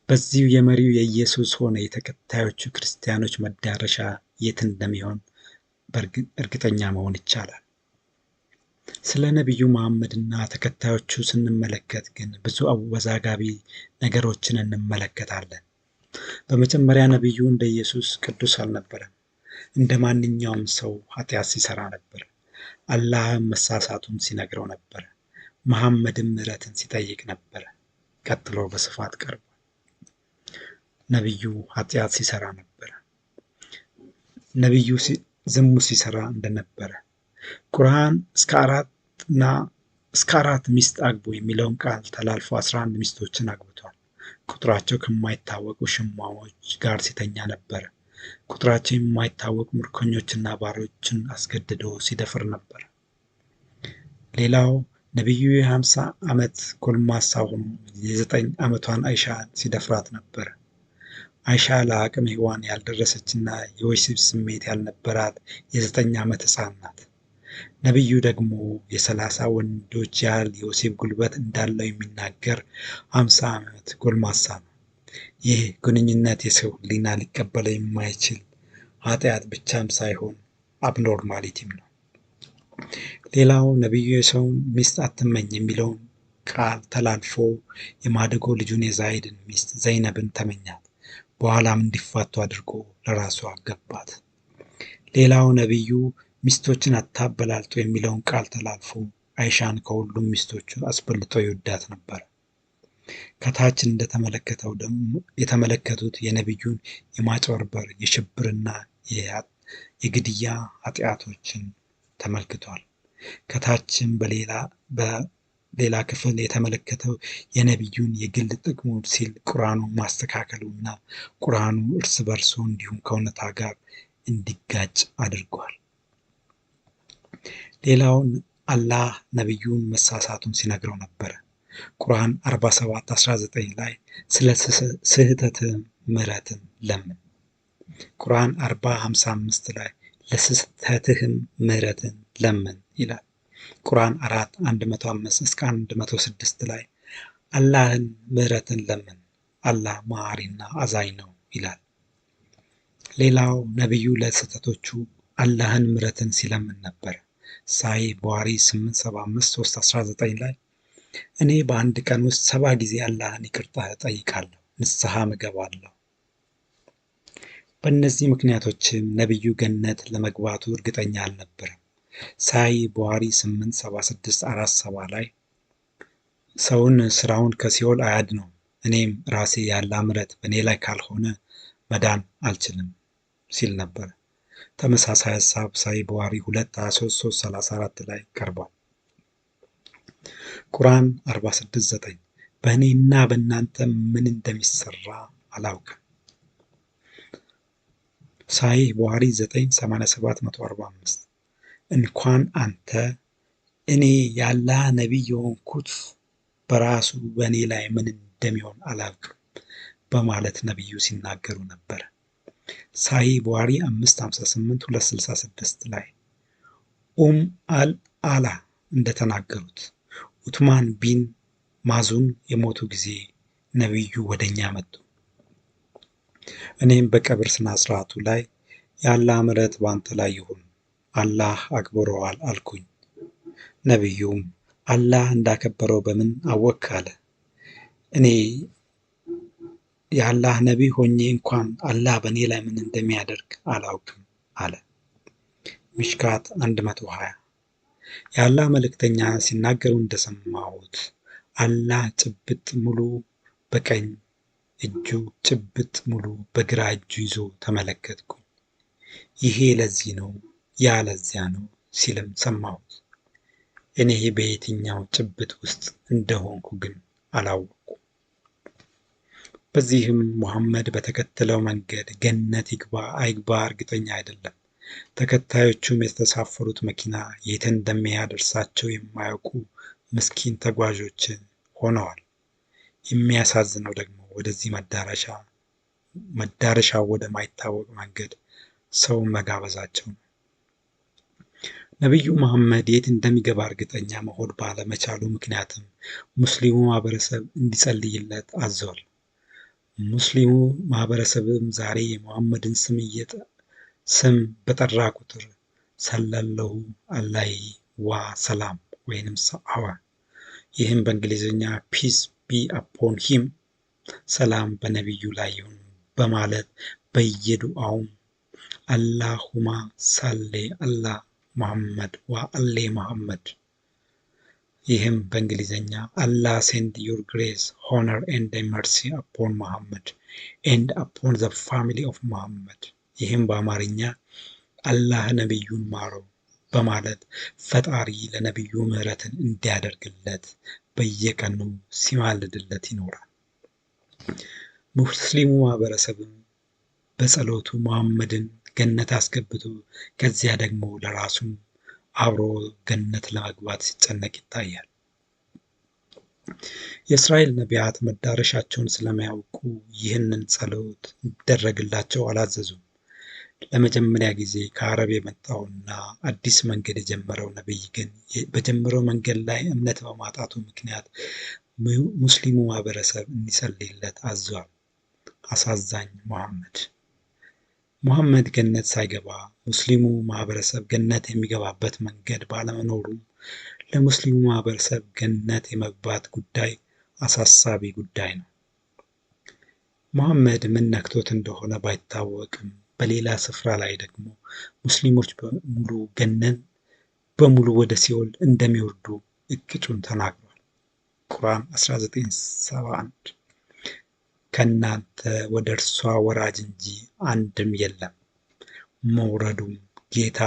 በዚሁ የመሪው የኢየሱስ ሆነ የተከታዮቹ ክርስቲያኖች መዳረሻ የት እንደሚሆን እርግጠኛ መሆን ይቻላል። ስለ ነቢዩ መሐመድና ተከታዮቹ ስንመለከት ግን ብዙ አወዛጋቢ ነገሮችን እንመለከታለን። በመጀመሪያ ነቢዩ እንደ ኢየሱስ ቅዱስ አልነበረም። እንደ ማንኛውም ሰው ኃጢአት ሲሰራ ነበር። አላህም መሳሳቱን ሲነግረው ነበር። መሐመድም ምሕረትን ሲጠይቅ ነበር። ቀጥሎ በስፋት ቀርቧል። ነቢዩ ኃጢአት ሲሰራ ነበር። ነቢዩ ዝሙት ሲሰራ እንደነበረ ቁርአን እስከ አራት ሚስት አግቡ የሚለውን ቃል ተላልፎ 11 ሚስቶችን አግብቷል። ቁጥራቸው ከማይታወቁ ሽማዎች ጋር ሲተኛ ነበር። ቁጥራቸው የማይታወቁ ምርኮኞችና ባሮችን አስገድዶ ሲደፍር ነበር። ሌላው ነቢዩ የ50 ዓመት ጎልማሳ ሆኖ የ9 ዓመቷን አይሻን ሲደፍራት ነበር። አይሻ ለአቅመ ሔዋን ያልደረሰችና የወሲብ ስሜት ያልነበራት የ9 ዓመት ሕፃን ናት። ነቢዩ ደግሞ የ30 ወንዶች ያህል የወሲብ ጉልበት እንዳለው የሚናገር 50 ዓመት ጎልማሳ ነው። ይህ ግንኙነት የሰው ሕሊና ሊቀበለው የማይችል ኃጢአት ብቻም ሳይሆን አብኖርማሊቲም ነው። ሌላው ነቢዩ የሰውን ሚስት አትመኝ የሚለውን ቃል ተላልፎ የማደጎ ልጁን የዛይድን ሚስት ዘይነብን ተመኛት። በኋላም እንዲፋቱ አድርጎ ለራሱ አገባት። ሌላው ነቢዩ ሚስቶችን አታበላልጡ የሚለውን ቃል ተላልፎ አይሻን ከሁሉም ሚስቶቹ አስበልጦ ይወዳት ነበር። ከታች እንደተመለከተው ደግሞ የተመለከቱት የነቢዩን የማጭበርበር የሽብርና የግድያ ኃጢአቶችን ተመልክቷል። ከታችም በሌላ ክፍል የተመለከተው የነቢዩን የግል ጥቅሙ ሲል ቁርአኑ ማስተካከሉና ቁርአኑ እርስ በርሱ እንዲሁም ከእውነታ ጋር እንዲጋጭ አድርጓል። ሌላውን አላህ ነቢዩን መሳሳቱን ሲነግረው ነበረ። ቁርአን 47:19 ላይ ስለ ስህተት ምሕረትን ለምን። ቁርአን 40:55 ላይ ለስህተትህም ምሕረትን ለምን ይላል። ቁርአን 4:105-106 ላይ አላህን ምሕረትን ለምን፣ አላህ መሐሪና አዛኝ ነው ይላል። ሌላው ነቢዩ ለስህተቶቹ አላህን ምሕረትን ሲለምን ነበር። ሳሂህ ቡኻሪ 875-319 ላይ እኔ በአንድ ቀን ውስጥ 70 ጊዜ አላህን ይቅርታ እጠይቃለሁ፣ ንስሐም እገባለሁ። በእነዚህ ምክንያቶችም ነቢዩ ገነት ለመግባቱ እርግጠኛ አልነበረም። ሳይ ቡኻሪ 876-470 ላይ ሰውን ስራውን ከሲኦል አያድነውም፣ እኔም ራሴ የአላህ ምሕረት በእኔ ላይ ካልሆነ መዳን አልችልም ሲል ነበር። ተመሳሳይ ሀሳብ ሳይ ቡኻሪ 2:23-34 ላይ ቀርቧል። ቁርአን 46:9 በእኔና በእናንተ ምን እንደሚሰራ አላውቅም። ሳይ ቡኻሪ 9:87-145 እንኳን አንተ እኔ የአላህ ነቢይ የሆንኩት በራሱ በእኔ ላይ ምን እንደሚሆን አላውቅም በማለት ነቢዩ ሲናገሩ ነበር። ሳይ ቡኻሪ 5:58-266 ላይ አል-አላ እንደተናገሩት ኡትማን ቢን ማዙን የሞቱ ጊዜ ነቢዩ ወደኛ መጡ። እኔም በቀብር ስነ ስርዓቱ ላይ የአላህ ምሕረት በአንተ ላይ ይሁን፣ አላህ አክብሮዋል አልኩኝ። ነቢዩም አላህ እንዳከበረው በምን አወክ አለ። እኔ የአላህ ነቢይ ሆኜ እንኳን አላህ በእኔ ላይ ምን እንደሚያደርግ አላውቅም አለ። ሚሽካት 120 የአላህ መልእክተኛ ሲናገሩ እንደሰማሁት አላህ ጭብጥ ሙሉ በቀኝ እጁ ጭብጥ ሙሉ በግራ እጁ ይዞ ተመለከትኩኝ። ይሄ ለዚህ ነው ያ ለዚያ ነው ሲልም ሰማሁት። እኔ በየትኛው ጭብጥ ውስጥ እንደሆንኩ ግን አላወኩም። በዚህም ሙሐመድ በተከተለው መንገድ ገነት ይግባ አይግባ እርግጠኛ አይደለም። ተከታዮቹም የተሳፈሩት መኪና የት እንደሚያደርሳቸው የማያውቁ ምስኪን ተጓዦች ሆነዋል። የሚያሳዝነው ደግሞ ወደዚህ መዳረሻው ወደማይታወቅ መንገድ ሰው መጋበዛቸው ነው። ነቢዩ መሐመድ የት እንደሚገባ እርግጠኛ መሆን ባለመቻሉ ምክንያትም ሙስሊሙ ማህበረሰብ እንዲጸልይለት አዘዋል። ሙስሊሙ ማህበረሰብም ዛሬ የሙሐመድን ስም በጠራ ቁጥር ሰለላሁ ዐለይሂ ወሰለም ወይንም ሰሐባ ይህም በእንግሊዝኛ ፒስ ቢ አፖን ሂም ሰላም በነቢዩ ላይ ይሁን በማለት በየዱዓውም አላሁማ ሰሌ አላ ሙሐመድ ወአሌ ሙሐመድ ይህም በእንግሊዝኛ አላህ ሴንድ ዩር ግሬስ ሆነር ኤንድ መርሲ አፖን ሙሐመድ ኤንድ አፖን ዘ ፋሚሊ ኦፍ ሙሐመድ ይህም በአማርኛ አላህ ነቢዩን ማረው በማለት ፈጣሪ ለነቢዩ ምሕረትን እንዲያደርግለት በየቀኑ ሲማልድለት ይኖራል። ሙስሊሙ ማህበረሰብም በጸሎቱ ሙሐመድን ገነት አስገብቶ ከዚያ ደግሞ ለራሱም አብሮ ገነት ለመግባት ሲጨነቅ ይታያል። የእስራኤል ነቢያት መዳረሻቸውን ስለማያውቁ ይህንን ጸሎት እንዲደረግላቸው አላዘዙም። ለመጀመሪያ ጊዜ ከአረብ የመጣውና አዲስ መንገድ የጀመረው ነቢይ ግን በጀመረው መንገድ ላይ እምነት በማጣቱ ምክንያት ሙስሊሙ ማህበረሰብ እንዲጸልይለት አዟል። አሳዛኝ ሙሐመድ ገነት ሳይገባ ሙስሊሙ ማህበረሰብ ገነት የሚገባበት መንገድ ባለመኖሩም ለሙስሊሙ ማህበረሰብ ገነት የመግባት ጉዳይ አሳሳቢ ጉዳይ ነው። ሙሐመድ ምን ነክቶት እንደሆነ ባይታወቅም በሌላ ስፍራ ላይ ደግሞ ሙስሊሞች በሙሉ ወደ ሲኦል እንደሚወርዱ እቅጩን ተናግሯል። ቁርአን 1971 ከእናንተ ወደ እርሷ ወራጅ እንጂ አንድም የለም፣ መውረዱም ጌታ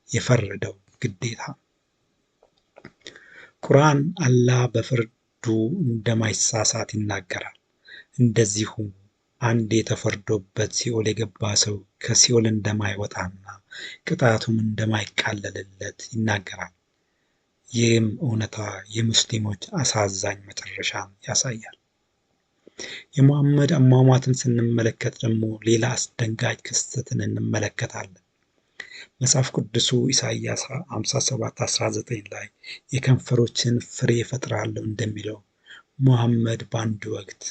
የፈረደው ግዴታ። ቁርአን አላህ በፍርዱ እንደማይሳሳት ይናገራል። እንደዚሁም አንዴ ተፈርዶበት ሲኦል የገባ ሰው ከሲኦል እንደማይወጣና ቅጣቱም እንደማይቃለልለት ይናገራል። ይህም እውነታ የሙስሊሞች አሳዛኝ መጨረሻን ያሳያል። የሙሐመድ አሟሟትን ስንመለከት ደግሞ ሌላ አስደንጋጭ ክስተትን እንመለከታለን። መጽሐፍ ቅዱሱ ኢሳይያስ 57:19 ላይ የከንፈሮችን ፍሬ እፈጥራለሁ እንደሚለው ሙሐመድ በአንድ ወቅት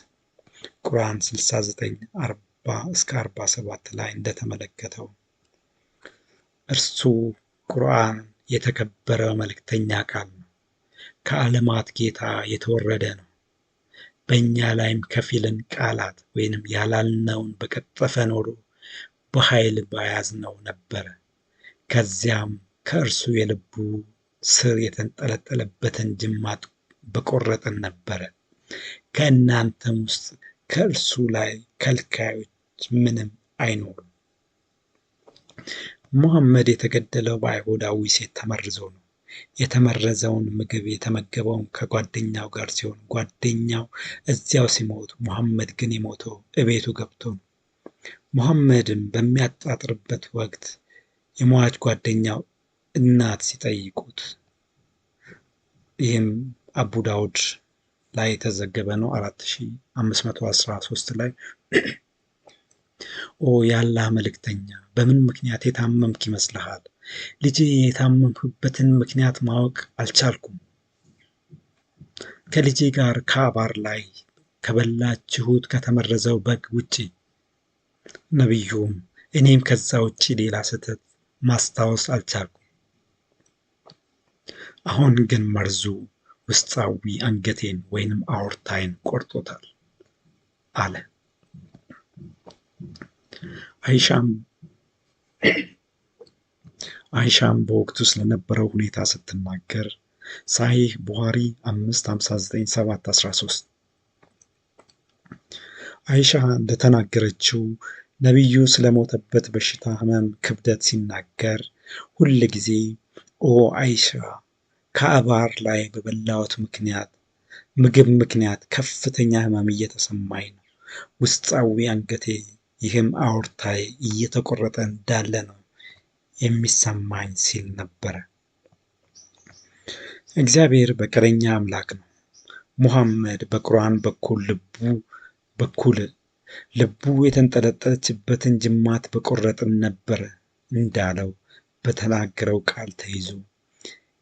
ቁርአን 69:40-47 ላይ እንደተመለከተው እርሱ ቁርአን የተከበረ መልእክተኛ ቃል ነው፣ ከዓለማት ጌታ የተወረደ ነው። በእኛ ላይም ከፊልን ቃላት ወይንም ያላልነውን በቀጠፈ ኖሮ በኃይል በያዝነው ነበረ። ከዚያም ከእርሱ የልቡ ስር የተንጠለጠለበትን ጅማት በቆረጥን ነበረ። ከእናንተም ውስጥ ከእርሱ ላይ ከልካዮች ምንም አይኖሩም። ሙሐመድ የተገደለው በአይሁዳዊ ሴት ተመርዞ ነው። የተመረዘውን ምግብ የተመገበውም ከጓደኛው ጋር ሲሆን ጓደኛው እዚያው ሲሞት፣ ሙሐመድ ግን የሞተው እቤቱ ገብቶ ነው። ሙሐመድም በሚያጣጥርበት ወቅት የሟች ጓደኛው እናት ሲጠይቁት፣ ይህም አቡ ዳውድ ላይ የተዘገበ ነው 4513 ላይ ኦ የአላህ መልእክተኛ፣ በምን ምክንያት የታመምክ ይመስልሃል? ልጄ የታመምክበትን ምክንያት ማወቅ አልቻልኩም። ከልጄ ጋር ከአባር ላይ ከበላችሁት ከተመረዘው በግ ውጪ። ነቢዩም እኔም ከዛ ውጪ ሌላ ስህተት ማስታወስ አልቻልኩም። አሁን ግን መርዙ ውስጣዊ አንገቴን ወይንም አውርታይን ቆርጦታል አለ። አይሻም በወቅቱ ስለነበረው ሁኔታ ስትናገር ሳሂህ ቡኻሪ 5:59-7:13 አይሻ እንደተናገረችው ነቢዩ ስለሞተበት በሽታ ህመም ክብደት ሲናገር ሁል ጊዜ ኦ አይሻ፣ ከአባር ላይ በበላሁት ምግብ ምክንያት ከፍተኛ ህመም እየተሰማኝ ነው። ውስጣዊ አንገቴ ይህም አውርታዬ እየተቆረጠ እንዳለ ነው የሚሰማኝ ሲል ነበረ። እግዚአብሔር በቀለኛ አምላክ ነው። ሙሐመድ በቁርአን በኩል ልቡ የተንጠለጠለችበትን ጅማት በቆረጥን ነበር እንዳለው በተናገረው ቃል ተይዞ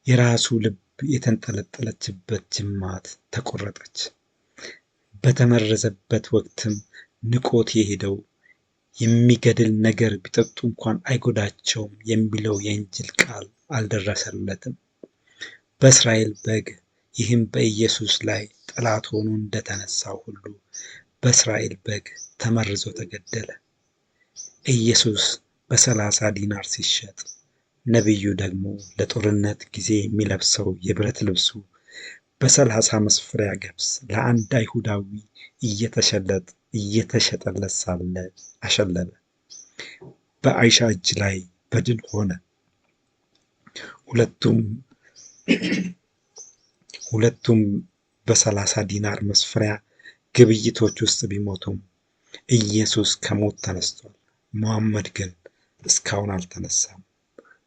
የራሱ ልብ የተንጠለጠለችበት ጅማት ተቆረጠች። በተመረዘበት ወቅትም ንቆት የሄደው የሚገድል ነገር ቢጠጡ እንኳን አይጎዳቸውም የሚለው የእንጅል ቃል አልደረሰለትም። በእስራኤል በግ ይህም በኢየሱስ ላይ ጠላት ሆኖ እንደተነሳው ሁሉ በእስራኤል በግ ተመርዞ ተገደለ። ኢየሱስ በ30 ዲናር ሲሸጥ፣ ነቢዩ ደግሞ ለጦርነት ጊዜ የሚለብሰው የብረት ልብሱ በ30 መስፈሪያ ገብስ ለአንድ አይሁዳዊ እየተሸጠለት ሳለ አሸለበ። በአይሻ እጅ ላይ በድል ሆነ። ሁለቱም በ30 ዲናር መስፈሪያ ግብይቶች ውስጥ ቢሞቱም ኢየሱስ ከሞት ተነስቷል። ሙሐመድ ግን እስካሁን አልተነሳም።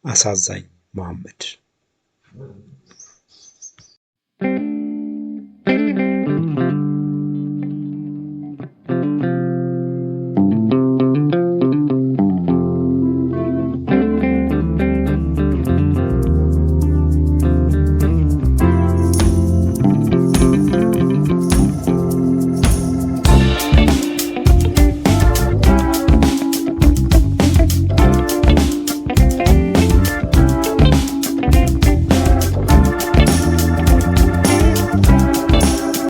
አሳዛኝ ሙሐመድ።